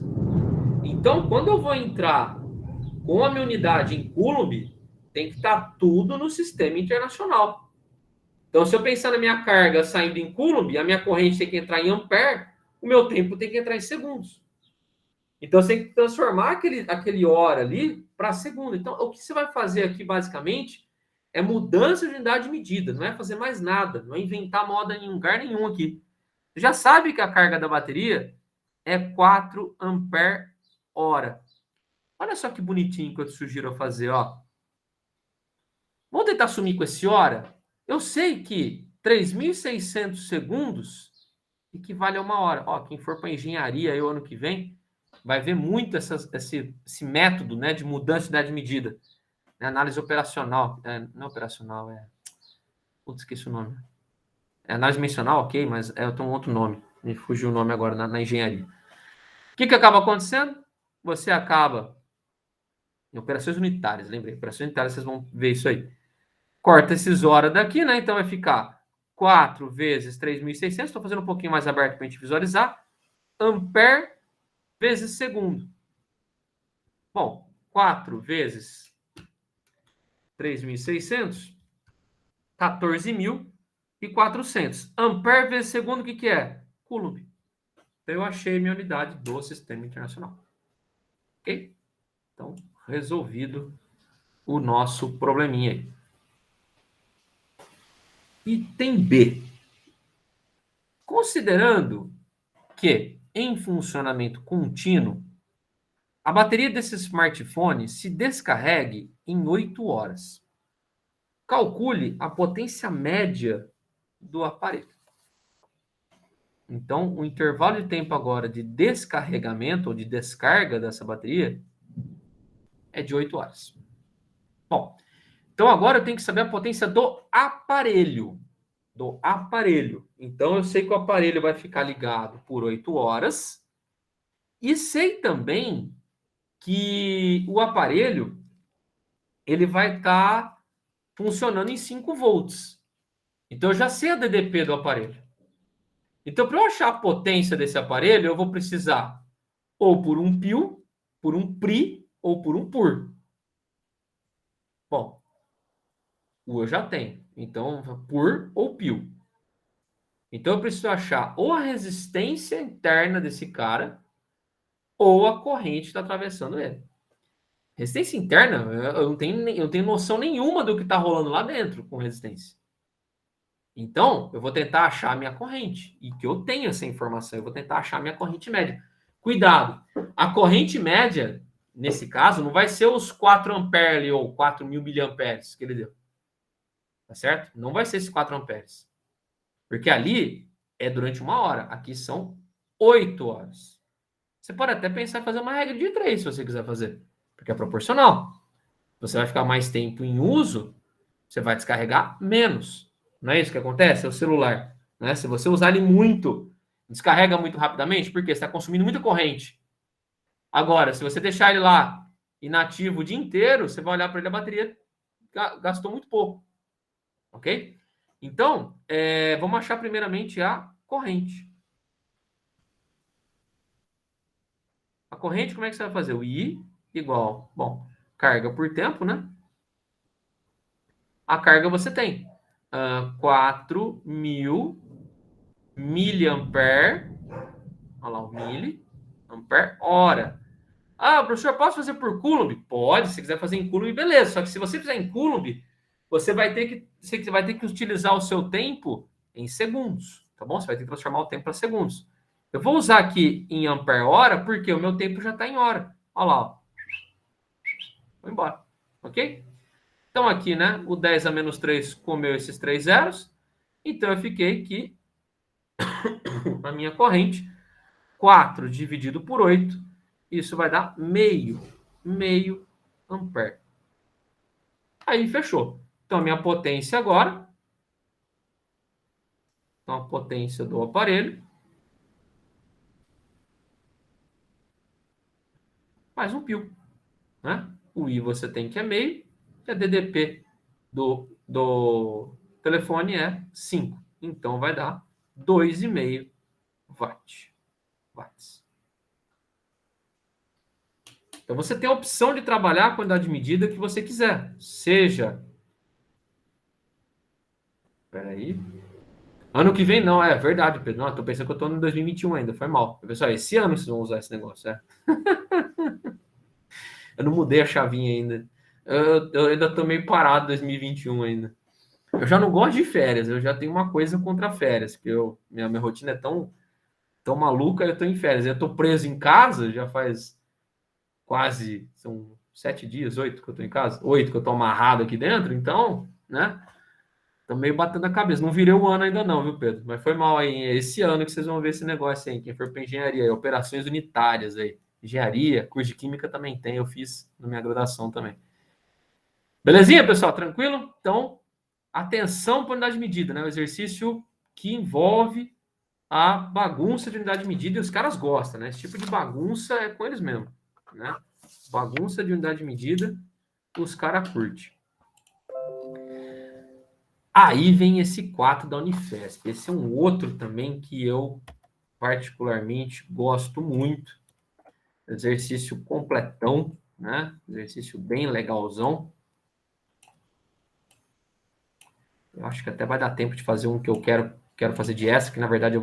Então, quando eu vou entrar com a minha unidade em Coulomb, tem que estar tudo no Sistema Internacional. Então, se eu pensar na minha carga saindo em Coulomb, a minha corrente tem que entrar em ampere, o meu tempo tem que entrar em segundos. Então, você tem que transformar aquele hora ali para segundo. Então, o que você vai fazer aqui, basicamente, é mudança de unidade de medida. Não é fazer mais nada. Não é inventar moda em lugar nenhum aqui. Você já sabe que a carga da bateria é 4 ampere hora. Olha só que bonitinho que eu te sugiro fazer, ó. Vamos tentar sumir com esse hora? Eu sei que 3.600 segundos equivale a uma hora. Ó, quem for para engenharia aí o ano que vem, vai ver muito esse método, né, de mudança de unidade de medida. Análise operacional. Não é operacional, Putz, esqueci o nome. Análise dimensional, ok, mas tem um outro nome. Me fugiu o nome agora na engenharia. O que acaba acontecendo? Você acaba em operações unitárias, lembrei. Operações unitárias, vocês vão ver isso aí. Corta esses horas daqui, né? Então vai ficar 4 vezes 3.600. Estou fazendo um pouquinho mais aberto para a gente visualizar. Ampere vezes segundo. Bom, 4 vezes 3.600, 14.400. Ampere vezes segundo, o que é? Coulomb. Então, eu achei minha unidade do Sistema Internacional. Ok? Então, resolvido o nosso probleminha aí. Item B. Considerando que, em funcionamento contínuo, a bateria desse smartphone se descarregue em 8 horas. Calcule a potência média do aparelho. Então, o intervalo de tempo agora de descarregamento ou de descarga dessa bateria é de 8 horas. Bom, então agora eu tenho que saber a potência do aparelho. Do aparelho. Então, eu sei que o aparelho vai ficar ligado por 8 horas. E sei também que o aparelho ele vai estar funcionando em 5 volts. Então, eu já sei a DDP do aparelho. Então, para eu achar a potência desse aparelho, eu vou precisar ou por um pil, por um pri ou por um pur. Bom, o eu já tenho. Então, pur ou pil. Então, eu preciso achar ou a resistência interna desse cara ou a corrente que está atravessando ele. Resistência interna, eu não tenho noção nenhuma do que está rolando lá dentro com resistência. Então, eu vou tentar achar a minha corrente. E que eu tenho essa informação, eu vou tentar achar a minha corrente média. Cuidado, a corrente média, nesse caso, não vai ser os 4 amperes ou 4.000 miliamperes que ele deu. Tá certo? Não vai ser esses 4 amperes. Porque ali é durante 1 hora. Aqui são 8 horas. Você pode até pensar em fazer uma regra de 3, se você quiser fazer. Porque é proporcional. Você vai ficar mais tempo em uso, você vai descarregar menos. Não é isso que acontece? É o celular. Né? Se você usar ele muito, descarrega muito rapidamente, porque você está consumindo muita corrente. Agora, se você deixar ele lá inativo o dia inteiro, você vai olhar para ele, a bateria gastou muito pouco. Ok? Então, vamos achar primeiramente a corrente. A corrente, como é que você vai fazer? O I igual, bom, carga por tempo, né? A carga você tem 4.000 miliampere, olha lá o mili, ampere hora. Ah, professor, posso fazer por Coulomb? Pode, se quiser fazer em Coulomb, beleza. Só que se você fizer em Coulomb, você vai ter que utilizar o seu tempo em segundos, tá bom? Você vai ter que transformar o tempo para segundos. Eu vou usar aqui em ampere hora porque o meu tempo já está em hora. Olha lá, ó. Vou embora, ok? Então aqui, né, o 10 a menos 3 comeu esses 3 zeros. Então eu fiquei que a minha corrente, 4 dividido por 8, isso vai dar meio ampere. Aí fechou. Então, a minha potência agora, então a potência do aparelho, mais um π, né? O I você tem que é meio, e a DDP do telefone é 5. Então, vai dar 2,5 watts. Então, você tem a opção de trabalhar a quantidade de medida que você quiser. Seja... Espera aí. Ano que vem, não. É verdade, Pedro. Não, tô pensando que eu tô no 2021 ainda. Foi mal. Pessoal, esse ano vocês vão usar esse negócio, é? Eu não mudei a chavinha ainda. Eu ainda tô meio parado em 2021 ainda. Eu já não gosto de férias. Eu já tenho uma coisa contra férias. Que minha rotina é tão maluca. Eu tô em férias. Eu tô preso em casa já faz quase... São 7 dias, 8 que eu tô em casa. 8 que eu tô amarrado aqui dentro. Então, né? Tô meio batendo a cabeça. Não virei o ano ainda não, viu, Pedro? Mas foi mal aí. É esse ano que vocês vão ver esse negócio aí. Quem for para engenharia, operações unitárias aí. Engenharia, curso de química também tem. Eu fiz na minha graduação também. Belezinha, pessoal? Tranquilo? Então, atenção para unidade de medida, né? O exercício que envolve a bagunça de unidade de medida e os caras gostam, né? Esse tipo de bagunça é com eles mesmo, né? Bagunça de unidade de medida, os caras curtem. Aí vem esse 4 da Unifesp. Esse é um outro também que eu particularmente gosto muito. Exercício completão, né? Exercício bem legalzão. Eu acho que até vai dar tempo de fazer um que eu quero fazer de essa, que na verdade eu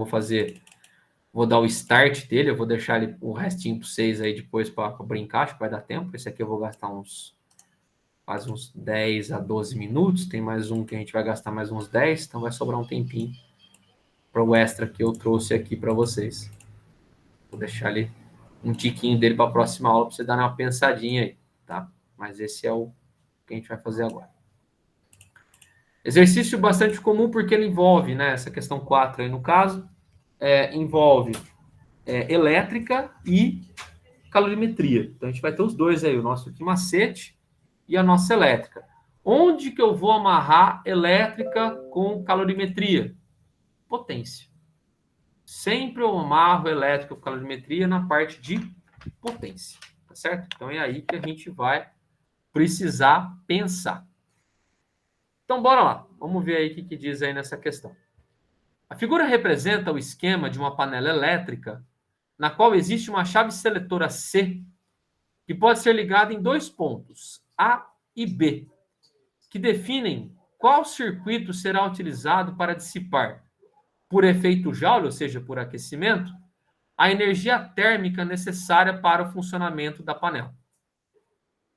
vou dar o start dele, eu vou deixar ele, o restinho para vocês aí depois para brincar, acho que vai dar tempo. Esse aqui eu vou gastar quase uns 10 a 12 minutos. Tem mais um que a gente vai gastar mais uns 10, então vai sobrar um tempinho para o extra que eu trouxe aqui para vocês. Vou deixar ali um tiquinho dele para a próxima aula para você dar uma pensadinha aí, tá? Mas esse é o que a gente vai fazer agora. Exercício bastante comum porque ele envolve, né, essa questão 4 aí no caso, envolve elétrica e calorimetria. Então a gente vai ter os dois aí, o nosso aqui macete e a nossa elétrica. Onde que eu vou amarrar elétrica com calorimetria? Potência. Sempre eu amarro elétrica com calorimetria na parte de potência, tá certo? Então é aí que a gente vai precisar pensar. Então bora lá, vamos ver aí o que diz aí nessa questão. A figura representa o esquema de uma panela elétrica na qual existe uma chave seletora C que pode ser ligada em dois pontos, A e B, que definem qual circuito será utilizado para dissipar, por efeito Joule, ou seja, por aquecimento, a energia térmica necessária para o funcionamento da panela.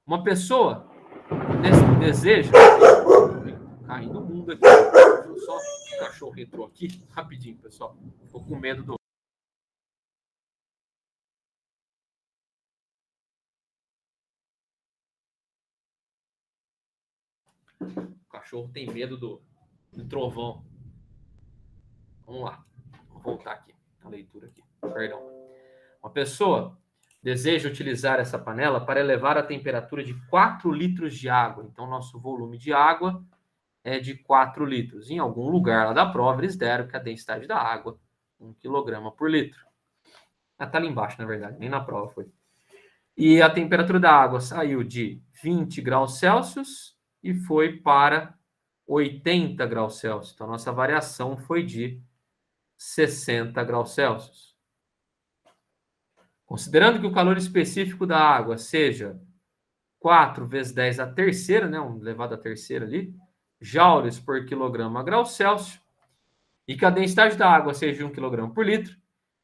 Uma pessoa deseja... Caindo o mundo aqui. Deixa eu só... O cachorro entrou aqui. Rapidinho, pessoal. Estou com medo do... O cachorro tem medo do trovão. Vamos lá. Vou voltar aqui. A leitura aqui. Perdão. Uma pessoa deseja utilizar essa panela para elevar a temperatura de 4 litros de água. Então, nosso volume de água é de 4 litros. Em algum lugar lá da prova, eles deram que a densidade da água 1 kg por litro. Está ali embaixo, na verdade, nem na prova foi. E a temperatura da água saiu de 20 graus Celsius e foi para 80 graus Celsius. Então, a nossa variação foi de 60 graus Celsius. Considerando que o calor específico da água seja 4 vezes 10 a terceira, né, elevado a terceira ali, joules por quilograma a grau Celsius, e que a densidade da água seja 1 kg por litro,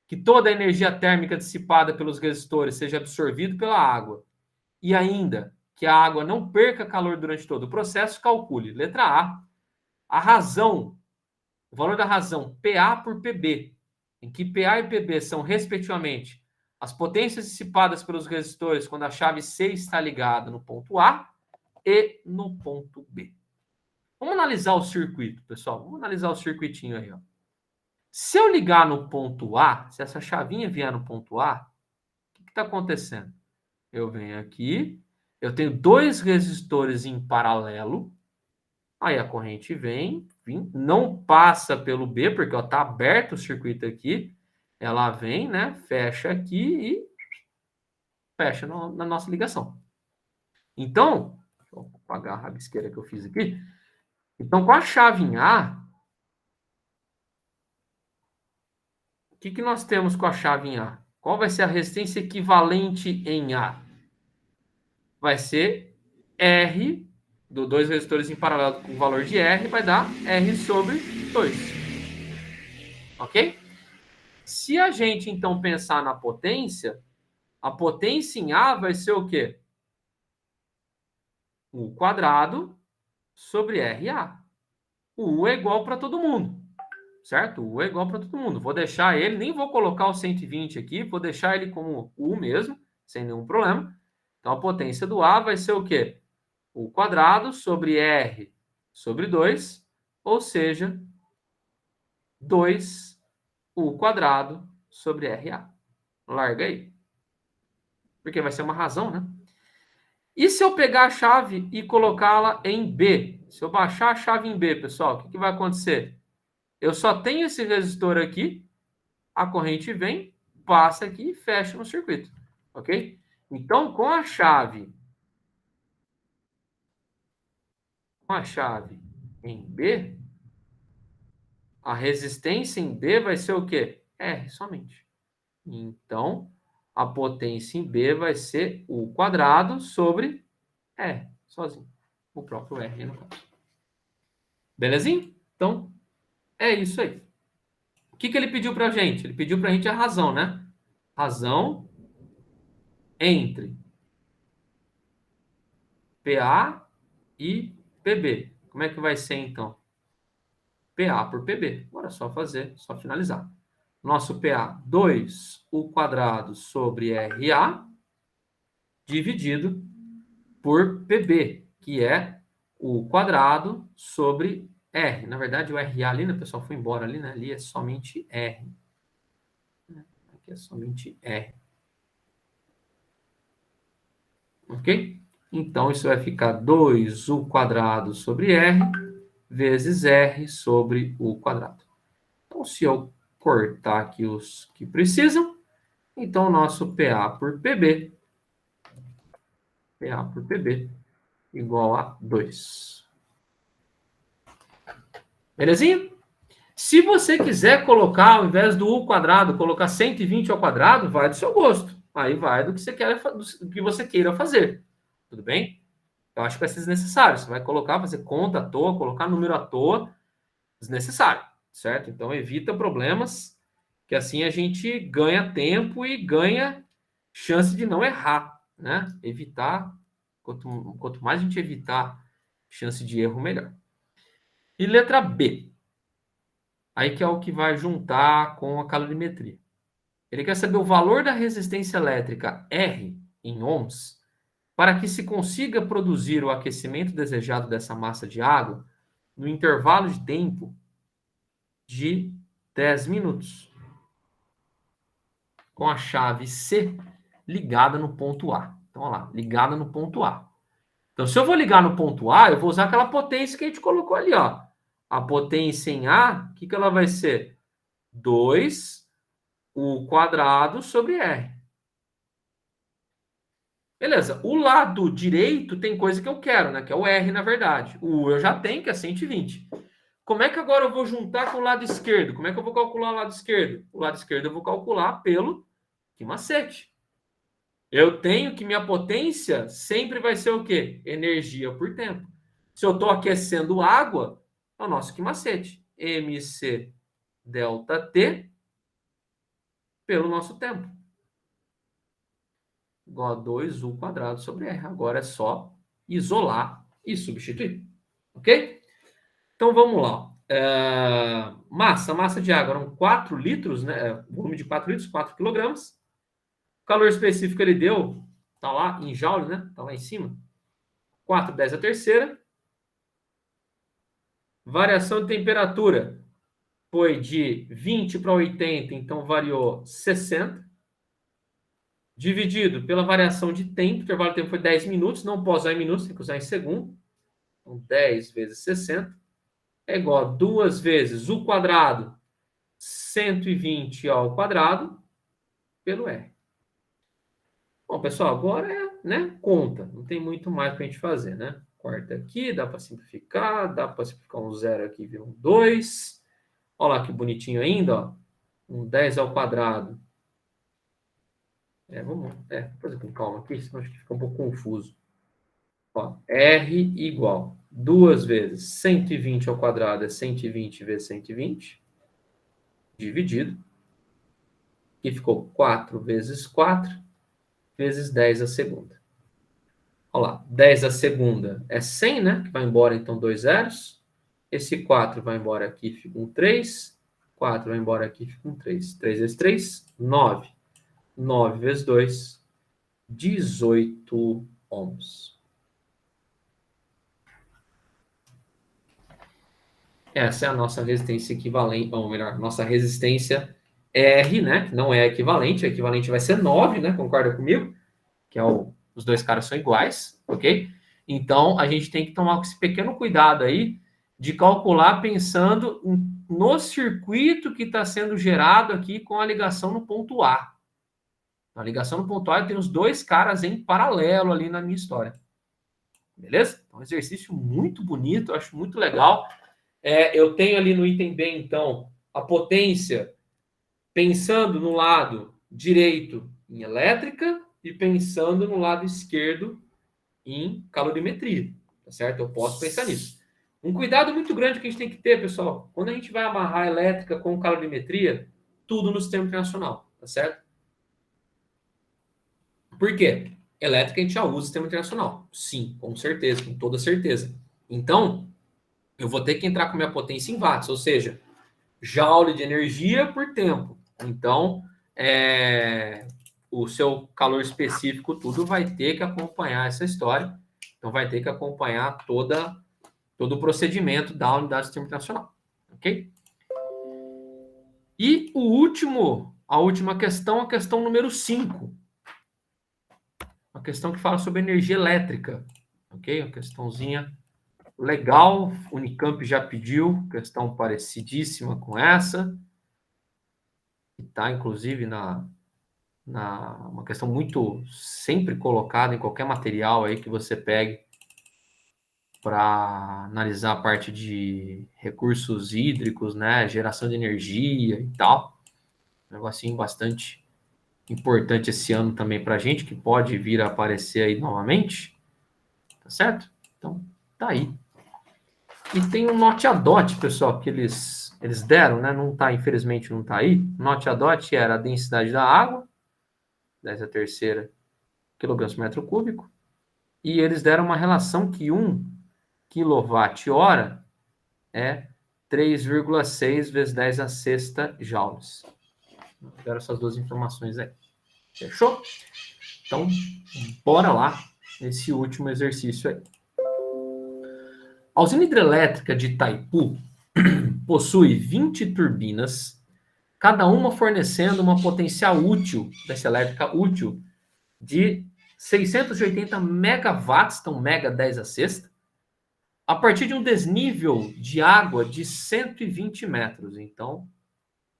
que toda a energia térmica dissipada pelos resistores seja absorvida pela água, e ainda que a água não perca calor durante todo o processo, calcule, letra a razão, o valor da razão PA por PB, em que PA e PB são, respectivamente, as potências dissipadas pelos resistores quando a chave C está ligada no ponto A e no ponto B. Vamos analisar o circuito, pessoal. Vamos analisar o circuitinho aí, ó. Se eu ligar no ponto A, se essa chavinha vier no ponto A, o que está acontecendo? Eu venho aqui Eu tenho dois resistores em paralelo. Aí a corrente vem, não passa pelo B, porque está aberto o circuito aqui. Ela vem, né? Fecha aqui e fecha na nossa ligação. Então, deixa eu apagar a rabisqueira que eu fiz aqui. Então, com a chave em A, o que nós temos com a chave em A? Qual vai ser a resistência equivalente em A? Vai ser R, do dois resistores em paralelo com o valor de R, vai dar R sobre 2. Ok? Se a gente, então, pensar na potência, a potência em A vai ser o quê? U quadrado sobre RA. O U é igual para todo mundo, certo? O U é igual para todo mundo. Vou deixar ele, nem vou colocar o 120 aqui, vou deixar ele como U mesmo, sem nenhum problema. Então, a potência do A vai ser o quê? U quadrado sobre R sobre 2, ou seja, 2U quadrado sobre RA. Larga aí. Porque vai ser uma razão, né? E se eu pegar a chave e colocá-la em B? Se eu baixar a chave em B, pessoal, o que vai acontecer? Eu só tenho esse resistor aqui, a corrente vem, passa aqui e fecha no circuito. Ok? Então, com a chave em B, a resistência em B vai ser o quê? R somente. Então, a potência em B vai ser U quadrado sobre R, sozinho. O próprio R, no caso. Belezinha? Então, é isso aí. O que ele pediu para a gente? Ele pediu para a gente a razão, né? Razão entre PA e PB. Como é que vai ser, então? PA por PB. Agora é só fazer, só finalizar. Nosso PA, 2U quadrado sobre RA, dividido por PB, que é o quadrado sobre R. Na verdade, o RA ali, né, pessoal, foi embora ali, né? Ali é somente R. Aqui é somente R. Ok? Então, isso vai ficar 2U quadrado sobre R vezes R sobre U quadrado. Então, se eu cortar aqui os que precisam, então, nosso PA por PB igual a 2. Belezinha? Se você quiser colocar, ao invés do U quadrado, colocar 120 ao quadrado, vai do seu gosto. Aí vai do que você queira fazer. Tudo bem? Eu acho que vai ser desnecessário. Você vai colocar, fazer conta à toa, colocar número à toa, desnecessário, certo? Então, evita problemas, que assim a gente ganha tempo e ganha chance de não errar, né? Evitar, quanto mais a gente evitar chance de erro, melhor. E letra B. Aí que é o que vai juntar com a calorimetria. Ele quer saber o valor da resistência elétrica R em ohms para que se consiga produzir o aquecimento desejado dessa massa de água no intervalo de tempo de 10 minutos, com a chave C ligada no ponto A. Então, olha lá, ligada no ponto A. Então, se eu vou ligar no ponto A, eu vou usar aquela potência que a gente colocou ali, ó. A potência em A, o que ela vai ser? 2U quadrado sobre R. Beleza, o lado direito tem coisa que eu quero, né? Que é o R, na verdade. O U eu já tenho, que é 120. Como é que agora eu vou juntar com o lado esquerdo? Como é que eu vou calcular o lado esquerdo? O lado esquerdo eu vou calcular pelo macete. Eu tenho que minha potência sempre vai ser o quê? Energia por tempo. Se eu estou aquecendo água, é o nosso macete. MC delta T pelo nosso tempo. Igual a 2U quadrado sobre R. Agora é só isolar e substituir. Ok? Então vamos lá. Massa de água eram 4 litros, né? Volume de 4 litros, 4 quilogramas. O calor específico ele deu, tá lá em joule, né? Tá lá em cima. 4/10 a terceira. Variação de temperatura foi de 20 para 80, então variou 60. dividido pela variação de tempo, o intervalo de tempo foi 10 minutos, não pode usar em minutos, tem que usar em segundo. Então, 10 vezes 60 é igual a 2 vezes o quadrado, 120 ao quadrado, pelo R. Bom, pessoal, agora é, né, conta. Não tem muito mais para a gente fazer, né? Corta aqui, dá para simplificar. Dá para simplificar um 0 aqui, vira um 2. Olha lá que bonitinho ainda, ó. Um 10 ao quadrado. Depois com calma aqui, senão acho que fica um pouco confuso. Ó, R igual 2 vezes 120 ao quadrado é 120 vezes 120, dividido. Aqui ficou 4 vezes 4, vezes 10 a segunda. Olha lá, 10 a segunda é 100, né? Que vai embora, então, 2 zeros. Esse 4 vai embora aqui, fica um 3. 4 vai embora aqui, fica um 3. 3 vezes 3, 9. 9 vezes 2, 18 ohms. Essa é a nossa resistência equivalente, ou melhor, nossa resistência R, né? Que não é equivalente, a equivalente vai ser 9, né? Concorda comigo? Que é os dois caras são iguais, ok? Então, a gente tem que tomar esse pequeno cuidado aí de calcular pensando no circuito que está sendo gerado aqui com a ligação no ponto A. A ligação no ponto A, eu tenho os dois caras em paralelo ali na minha história. Beleza? Então, um exercício muito bonito, eu acho muito legal. Eu tenho ali no item B, então, a potência pensando no lado direito em elétrica e pensando no lado esquerdo em calorimetria, tá certo? Eu posso pensar nisso. Um cuidado muito grande que a gente tem que ter, pessoal, quando a gente vai amarrar a elétrica com calorimetria, tudo no sistema internacional, tá certo? Por quê? Elétrica a gente já usa no sistema internacional. Sim, com certeza, com toda certeza. Então, eu vou ter que entrar com minha potência em watts, ou seja, joule de energia por tempo. Então, o seu calor específico, tudo vai ter que acompanhar essa história. Então, vai ter que acompanhar todo o procedimento da unidade do sistema internacional. Ok? E a última questão, a questão número 5. Uma questão que fala sobre energia elétrica. Ok? Uma questãozinha legal. Unicamp já pediu, questão parecidíssima com essa. Que está, inclusive, uma questão muito sempre colocada em qualquer material aí que você pegue para analisar a parte de recursos hídricos, né, geração de energia e tal. Um negocinho bastante importante esse ano também para a gente, que pode vir a aparecer aí novamente, tá certo? Então, tá aí. E tem um note a dot, pessoal, que eles deram, né, não tá, infelizmente não tá aí. Note a dot era a densidade da água, 10⁻³ quilogramas por metro cúbico, e eles deram uma relação que 1 kWh é 3,6 vezes 10⁻⁶ joules. Deram essas duas informações aí. Fechou? Então, bora lá nesse último exercício aí. A usina hidrelétrica de Itaipu possui 20 turbinas, cada uma fornecendo uma potencial útil, dessa elétrica útil, de 680 megawatts, então mega 10⁻⁶, a partir de um desnível de água de 120 metros. Então,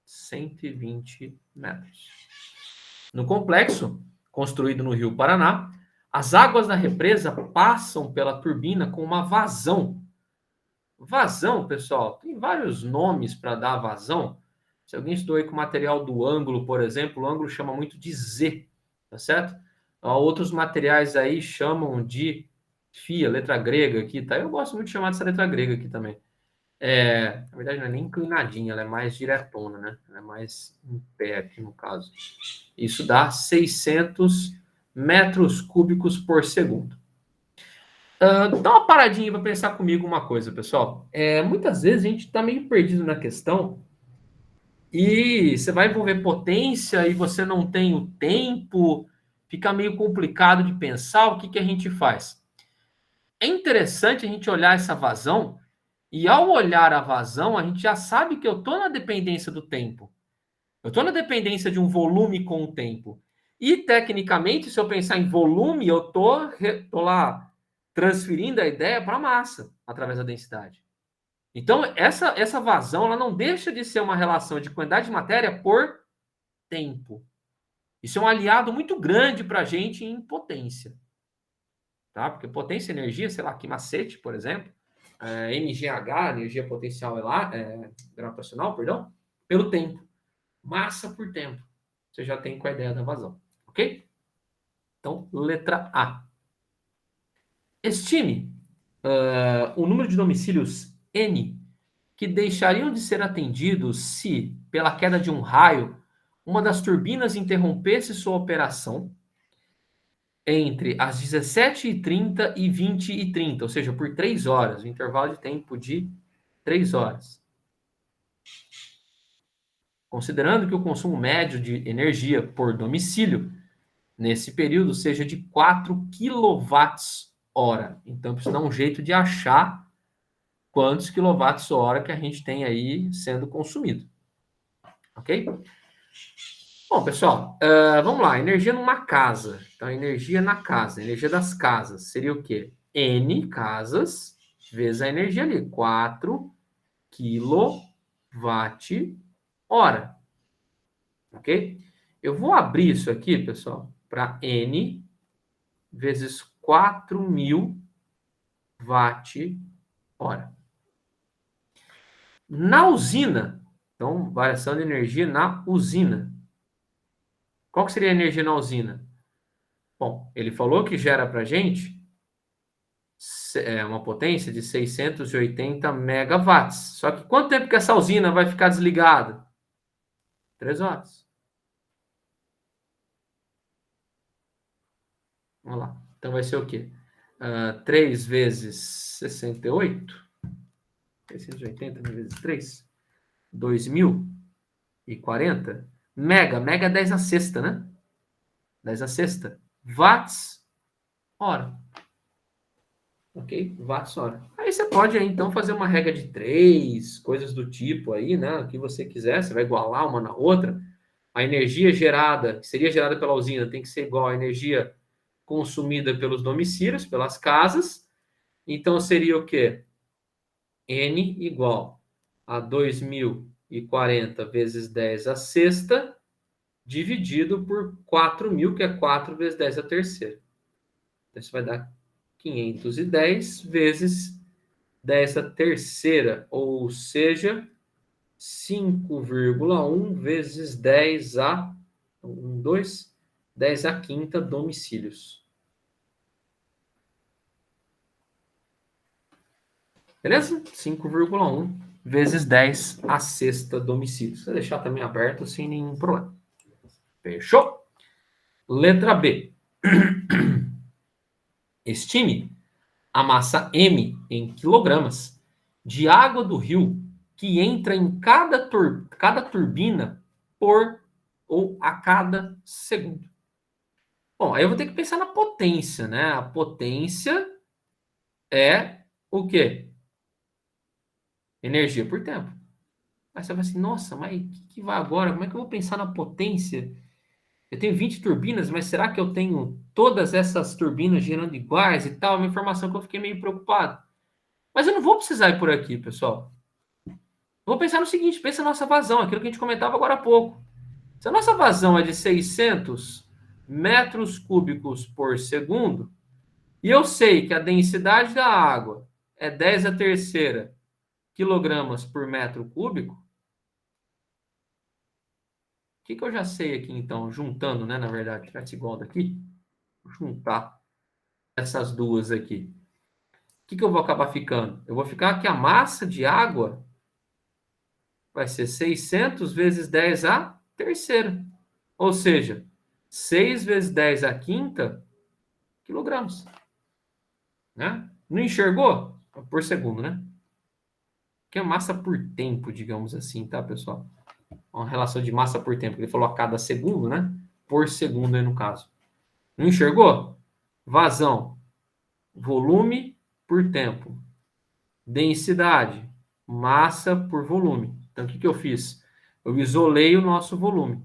120 metros. No complexo, construído no Rio Paraná, as águas da represa passam pela turbina com uma vazão. Vazão, pessoal, tem vários nomes para dar vazão. Se alguém estudou aí com o material do ângulo, por exemplo, o ângulo chama muito de Z, tá certo? Outros materiais aí chamam de FIA, letra grega aqui, tá? Eu gosto muito de chamar dessa letra grega aqui também. Na verdade, não é nem inclinadinha, ela é mais diretona, né? Ela é mais em pé aqui, no caso. Isso dá 600 metros cúbicos por segundo. Dá uma paradinha para pensar comigo uma coisa, pessoal. Muitas vezes a gente está meio perdido na questão e você vai envolver potência e você não tem o tempo, fica meio complicado de pensar. O que a gente faz? É interessante a gente olhar essa vazão e, ao olhar a vazão, a gente já sabe que eu estou na dependência do tempo. Eu estou na dependência de um volume com o tempo. E, tecnicamente, se eu pensar em volume, eu tô lá transferindo a ideia para a massa, através da densidade. Então, essa vazão, ela não deixa de ser uma relação de quantidade de matéria por tempo. Isso é um aliado muito grande para a gente em potência. Tá? Porque potência e energia, sei lá, que macete, por exemplo, MGH, energia potencial gravitacional, perdão, pelo tempo. Massa por tempo. Você já tem com a ideia da vazão. Ok? Então, letra A. Estime o número de domicílios N que deixariam de ser atendidos se, pela queda de um raio, uma das turbinas interrompesse sua operação entre as 17h30 e 20h30, ou seja, por 3 horas, um intervalo de tempo de 3 horas. Considerando que o consumo médio de energia por domicílio nesse período seja de 4 kWh. Então, precisa dar um jeito de achar quantos kWh que a gente tem aí sendo consumido. Ok? Bom, pessoal, vamos lá. Energia numa casa. Então, energia na casa, energia das casas. Seria o quê? N casas vezes a energia ali. 4 kWh. Ok? Eu vou abrir isso aqui, pessoal, para N vezes 4.000 watt-hora. Na usina, então, variação de energia na usina. Qual que seria a energia na usina? Bom, ele falou que gera para a gente uma potência de 680 megawatts. Só que quanto tempo que essa usina vai ficar desligada? 3 horas. Vamos lá. Então vai ser o quê? 3 vezes 68? 680 vezes 3? 2.040. Mega é 10 a sexta, né? 10 a sexta. Watts, hora. Ok? Watts, hora. Aí você pode, aí, então, fazer uma regra de 3, coisas do tipo aí, né? O que você quiser. Você vai igualar uma na outra. A energia gerada, que seria gerada pela usina, tem que ser igual à energia consumida pelos domicílios, pelas casas. Então, seria o quê? N igual a 2.040 vezes 10 a sexta, dividido por 4.000, que é 4 vezes 10 a terceira. Então, isso vai dar 510 vezes 10 a terceira, ou seja, 5,1 vezes 10 a 1, 2, 10 a quinta domicílios. Beleza? 5,1 vezes 10 a sexta domicílios. Vou deixar também aberto sem nenhum problema. Fechou? Letra B. Estime a massa M em quilogramas de água do rio que entra em cada turbina por ou a cada segundo. Bom, aí eu vou ter que pensar na potência, né? A potência é o quê? Energia por tempo. Aí você vai assim, nossa, mas o que vai agora? Como é que eu vou pensar na potência? Eu tenho 20 turbinas, mas será que eu tenho todas essas turbinas girando iguais e tal? Uma informação que eu fiquei meio preocupado. Mas eu não vou precisar ir por aqui, pessoal. Vou pensar no seguinte, pensa na nossa vazão, aquilo que a gente comentava agora há pouco. Se a nossa vazão é de 600 metros cúbicos por segundo, e eu sei que a densidade da água é 10 a terceira quilogramas por metro cúbico, o que eu já sei aqui, então, juntando, né, na verdade, tirar esse igual daqui, vou juntar essas duas aqui. O que eu vou acabar ficando? Eu vou ficar que a massa de água vai ser 600 vezes 10 a terceira. Ou seja, 6 vezes 10 a quinta quilogramas. Né? Não enxergou? Por segundo, né? Que é massa por tempo, digamos assim, tá, pessoal? Uma relação de massa por tempo. Ele falou a cada segundo, né? Por segundo aí no caso. Não enxergou? Vazão. Volume por tempo. Densidade. Massa por volume. Então, o que eu fiz? Eu isolei o nosso volume.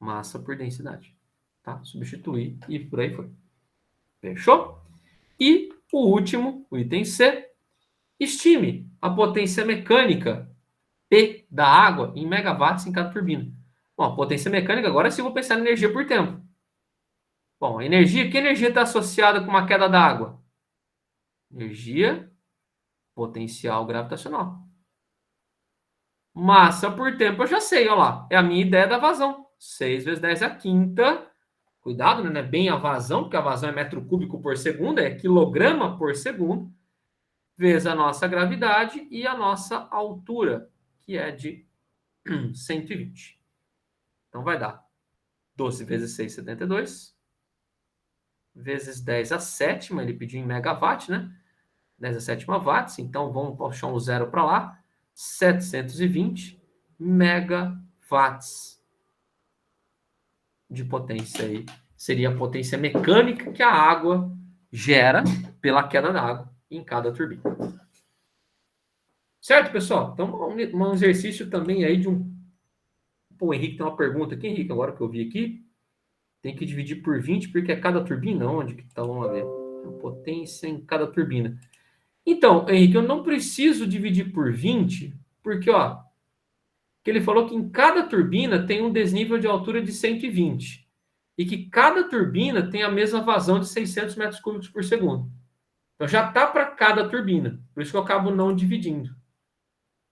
massa por densidade. Tá? Substituir e por aí foi. Fechou? E o último, o item C, estime a potência mecânica P da água em megawatts em cada turbina. Bom, a potência mecânica, agora sim eu vou pensar em energia por tempo. Bom, energia, que energia está associada com uma queda d'água? Energia potencial gravitacional. Massa por tempo, eu já sei, olha lá. É a minha ideia da vazão. 6 vezes 10 é a quinta. Cuidado, né? Não é bem a vazão, porque a vazão é metro cúbico por segundo, é quilograma por segundo, vezes a nossa gravidade e a nossa altura, que é de 120. Então vai dar 12 vezes 6, 72. Vezes 10 a sétima, ele pediu em megawatt, né? 10 a sétima watts, então vamos puxar um zero para lá. 720 megawatts de potência aí. Seria a potência mecânica que a água gera pela queda da água em cada turbina. Certo, pessoal? Então, um exercício também aí de um... Pô, o Henrique tem uma pergunta aqui, Henrique, agora que eu vi aqui. Tem que dividir por 20, porque é cada turbina. Onde que tá? Vamos ver. A potência em cada turbina. Então, Henrique, eu não preciso dividir por 20, porque, ó, que ele falou que em cada turbina tem um desnível de altura de 120 e que cada turbina tem a mesma vazão de 600 metros cúbicos por segundo. Então já está para cada turbina, por isso que eu acabo não dividindo.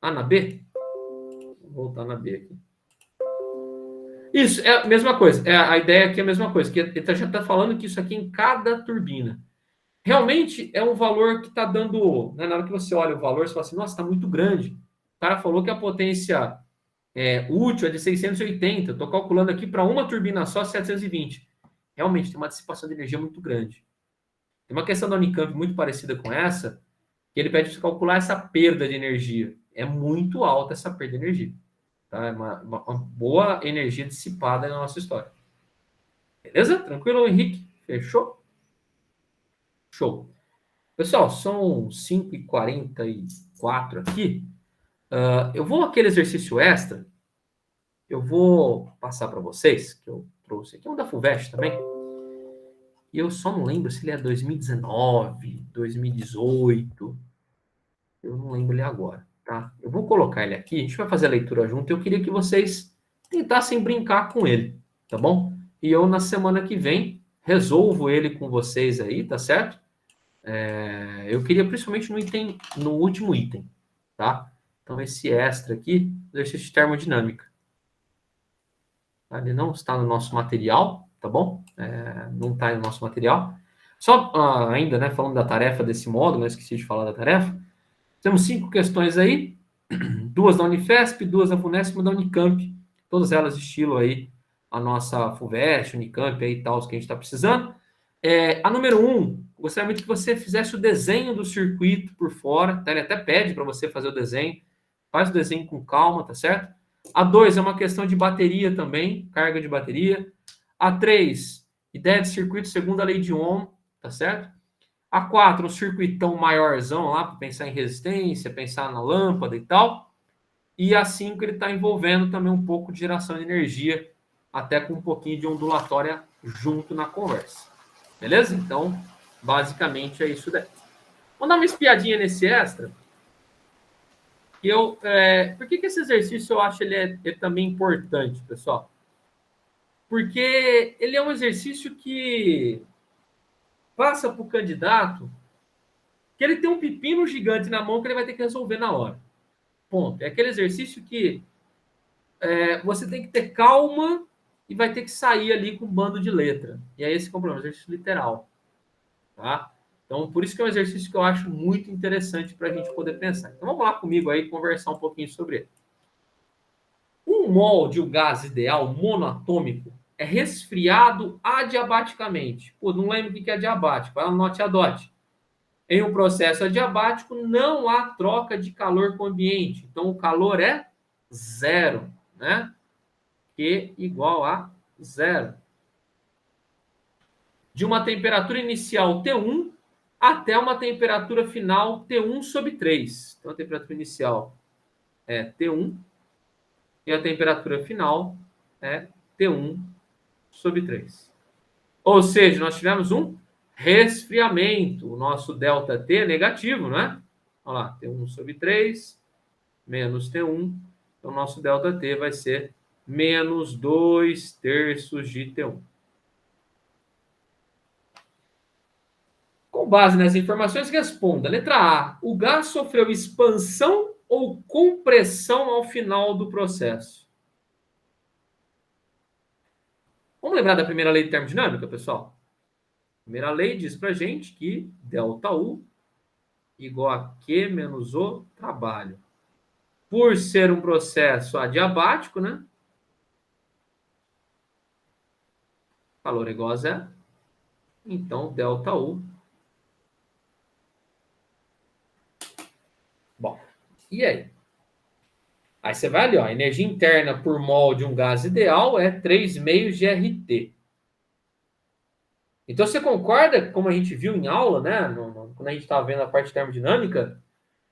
Ah, na B? Vou voltar na B aqui. Isso, é a mesma coisa. A ideia aqui é a mesma coisa, que ele já está falando que isso aqui é em cada turbina. Realmente é um valor que está dando... Né, na hora que você olha o valor, você fala assim, nossa, está muito grande. O cara falou que a potência útil é de 680. Estou calculando aqui para uma turbina só, 720. Realmente tem uma dissipação de energia muito grande. Tem uma questão da Unicamp muito parecida com essa, que ele pede para você calcular essa perda de energia. É muito alta essa perda de energia. Tá? É uma boa energia dissipada na nossa história. Beleza? Tranquilo, Henrique? Fechou? Show. Pessoal, são 5h44 aqui. Eu vou aquele exercício extra. Eu vou passar para vocês, que eu trouxe aqui, um da FUVEST também. E eu só não lembro se ele é 2019, 2018. Eu não lembro ele agora, tá? Eu vou colocar ele aqui, a gente vai fazer a leitura junto. Eu queria que vocês tentassem brincar com ele, tá bom? E eu, na semana que vem, resolvo ele com vocês aí, tá certo? Eu queria principalmente no último item, tá? Então, esse extra aqui, exercício de termodinâmica. Ele não está no nosso material, tá bom? Não está no nosso material. Só ainda, né, falando da tarefa desse módulo, esqueci de falar da tarefa. Temos 5 questões aí, 2 da Unifesp, 2 da Funesp e 1 da Unicamp. Todas elas estilo aí a nossa FUVEST, Unicamp aí e tal, que a gente está precisando. A número 1, gostaria muito que você fizesse o desenho do circuito por fora, tá? Ele até pede para você fazer o desenho. Faz o desenho com calma, tá certo? A 2 é uma questão de bateria também, carga de bateria. A 3, ideia de circuito segundo a lei de Ohm, tá certo? A 4, um circuitão maiorzão lá, para pensar em resistência, pensar na lâmpada e tal. E a 5, ele está envolvendo também um pouco de geração de energia, até com um pouquinho de ondulatória junto na conversa. Beleza? Então, basicamente é isso daí. Vamos dar uma espiadinha nesse extra. Por que esse exercício eu acho ele também importante, pessoal? Porque ele é um exercício que passa para o candidato que ele tem um pepino gigante na mão que ele vai ter que resolver na hora. Ponto. É aquele exercício que você tem que ter calma e vai ter que sair ali com um bando de letra. E é esse que é o problema, exercício literal. Tá? Então, por isso que é um exercício que eu acho muito interessante para a gente poder pensar. Então, vamos lá comigo aí conversar um pouquinho sobre ele. Um mol de um gás ideal monoatômico é resfriado adiabaticamente. Pô, não lembro o que é adiabático. Anote a DOT. Em um processo adiabático, não há troca de calor com o ambiente. Então, o calor é zero, né? Q igual a zero. De uma temperatura inicial T1 até uma temperatura final T1 sobre 3. Então, a temperatura inicial é T1 e a temperatura final é T1 sobre 3. Ou seja, nós tivemos um resfriamento. O nosso ΔT é negativo, não é? Olha lá, T1 sobre 3 menos T1. Então, o nosso ΔT vai ser menos 2/3 de T1. Com base nessas informações, responda. Letra A. O gás sofreu expansão ou compressão ao final do processo? Vamos lembrar da primeira lei de termodinâmica, pessoal? A primeira lei diz para a gente que ΔU igual a Q menos o trabalho. Por ser um processo adiabático, né? Calor é igual a zero. Então, ΔU. Bom, e aí? Aí você vai ali, ó, a energia interna por mol de um gás ideal é 3,5 GRT. Então você concorda, como a gente viu em aula, né, quando a gente estava vendo a parte termodinâmica,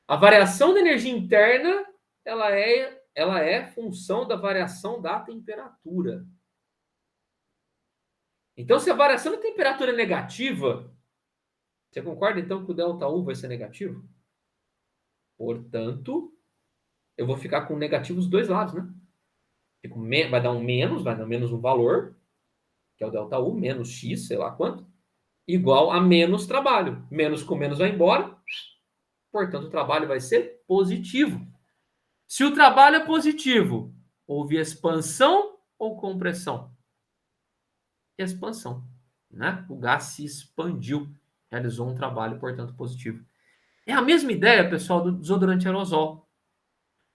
a variação da energia interna ela é função da variação da temperatura. Então, se a variação da temperatura é negativa, você concorda então que o ΔU vai ser negativo? Portanto, eu vou ficar com negativo dos dois lados, né? Vai dar menos um valor, que é o ΔU, menos X, sei lá quanto, igual a menos trabalho. Menos com menos vai embora, portanto, o trabalho vai ser positivo. Se o trabalho é positivo, houve expansão ou compressão? Expansão, né? O gás se expandiu, realizou um trabalho, portanto, positivo. É a mesma ideia, pessoal, do desodorante aerosol.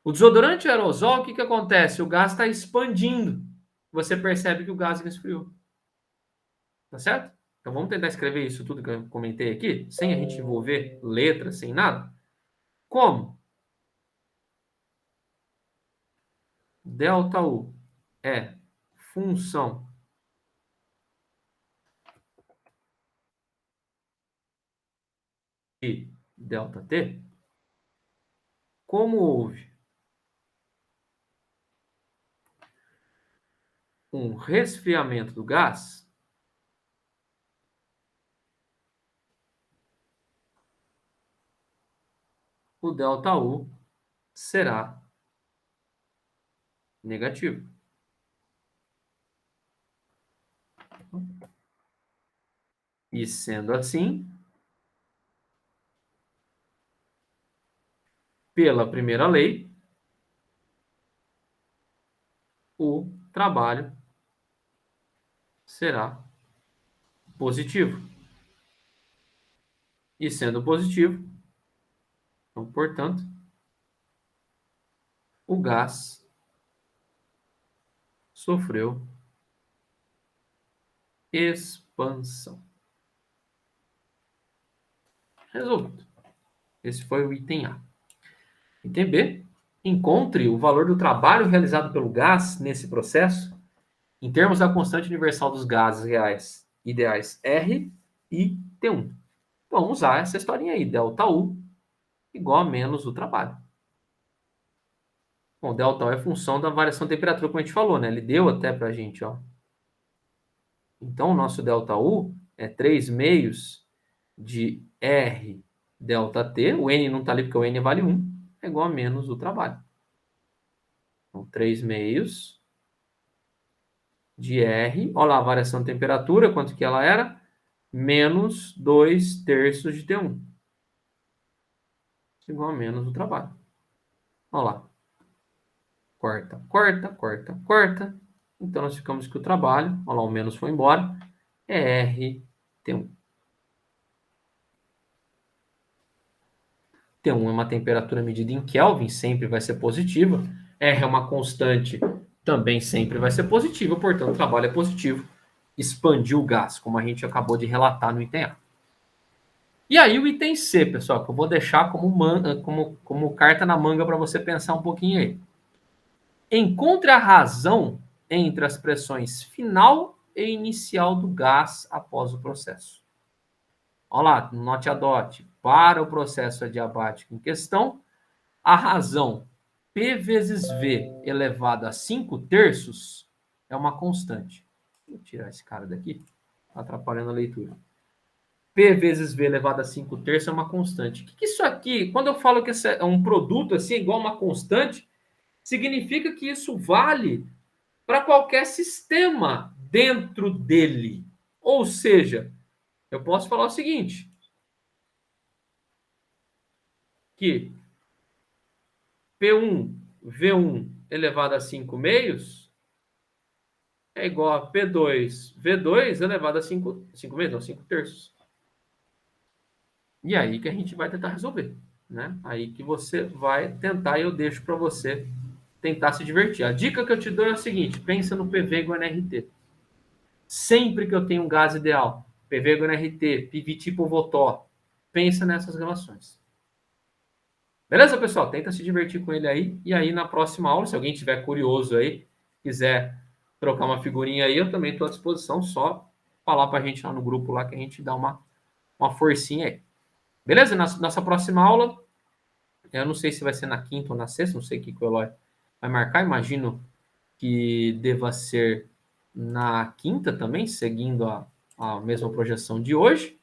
O desodorante aerosol, o que acontece? O gás está expandindo. Você percebe que o gás esfriou. Tá certo? Então vamos tentar escrever isso tudo que eu comentei aqui, sem a gente envolver letras, sem nada. Como? ΔU é função de ΔT. Como houve um resfriamento do gás, o ΔU será negativo. E sendo assim, pela primeira lei, o trabalho será positivo. E sendo positivo, então, portanto, o gás sofreu expansão. Resolvido. Esse foi o item A. Item B. Encontre o valor do trabalho realizado pelo gás nesse processo em termos da constante universal dos gases reais ideais R e T1. Vamos usar essa historinha aí, ΔU igual a menos o trabalho. Bom, ΔU é função da variação de temperatura, como a gente falou, né? Ele deu até pra gente, ó. Então, o nosso ΔU é 3/2 de R ΔT. O N não está ali porque o N vale 1. É igual a menos o trabalho. Então, 3/2 de R. Olha lá a variação de temperatura, quanto que ela era? Menos 2/3 de T1. Igual a menos o trabalho. Olha lá. Corta, corta, corta, corta. Então, nós ficamos com o trabalho. Olha lá, o menos foi embora. É R T1. T1 é uma temperatura medida em Kelvin, sempre vai ser positiva. R é uma constante, também sempre vai ser positiva, portanto, o trabalho é positivo. Expandiu o gás, como a gente acabou de relatar no item A. E aí o item C, pessoal, que eu vou deixar como carta na manga para você pensar um pouquinho aí. Encontre a razão entre as pressões final e inicial do gás após o processo. Olha lá, note a dot. Para o processo adiabático em questão, a razão P vezes V elevado a 5/3 é uma constante. Vou tirar esse cara daqui, está atrapalhando a leitura. P vezes V elevado a 5 terços é uma constante. O que isso aqui, quando eu falo que esse é um produto assim, igual a uma constante, significa que isso vale para qualquer sistema dentro dele. Ou seja, eu posso falar o seguinte, que P1, V1 elevado a 5 meios é igual a P2, V2 elevado a 5 meios, não, 5 terços. E aí que a gente vai tentar resolver, né? Aí que você vai tentar e eu deixo para você tentar se divertir. A dica que eu te dou é o seguinte, pensa no PV igual a NRT. Sempre que eu tenho um gás ideal, PV igual a NRT, PV tipo Votó, pensa nessas relações. Beleza, pessoal? Tenta se divertir com ele aí. E aí, na próxima aula, se alguém tiver curioso aí, quiser trocar uma figurinha aí, eu também estou à disposição. Só falar para a gente lá no grupo lá que a gente dá uma forcinha aí. Beleza? Nossa próxima aula, eu não sei se vai ser na quinta ou na sexta, não sei o que o Eloy vai marcar. Imagino que deva ser na quinta também, seguindo a mesma projeção de hoje.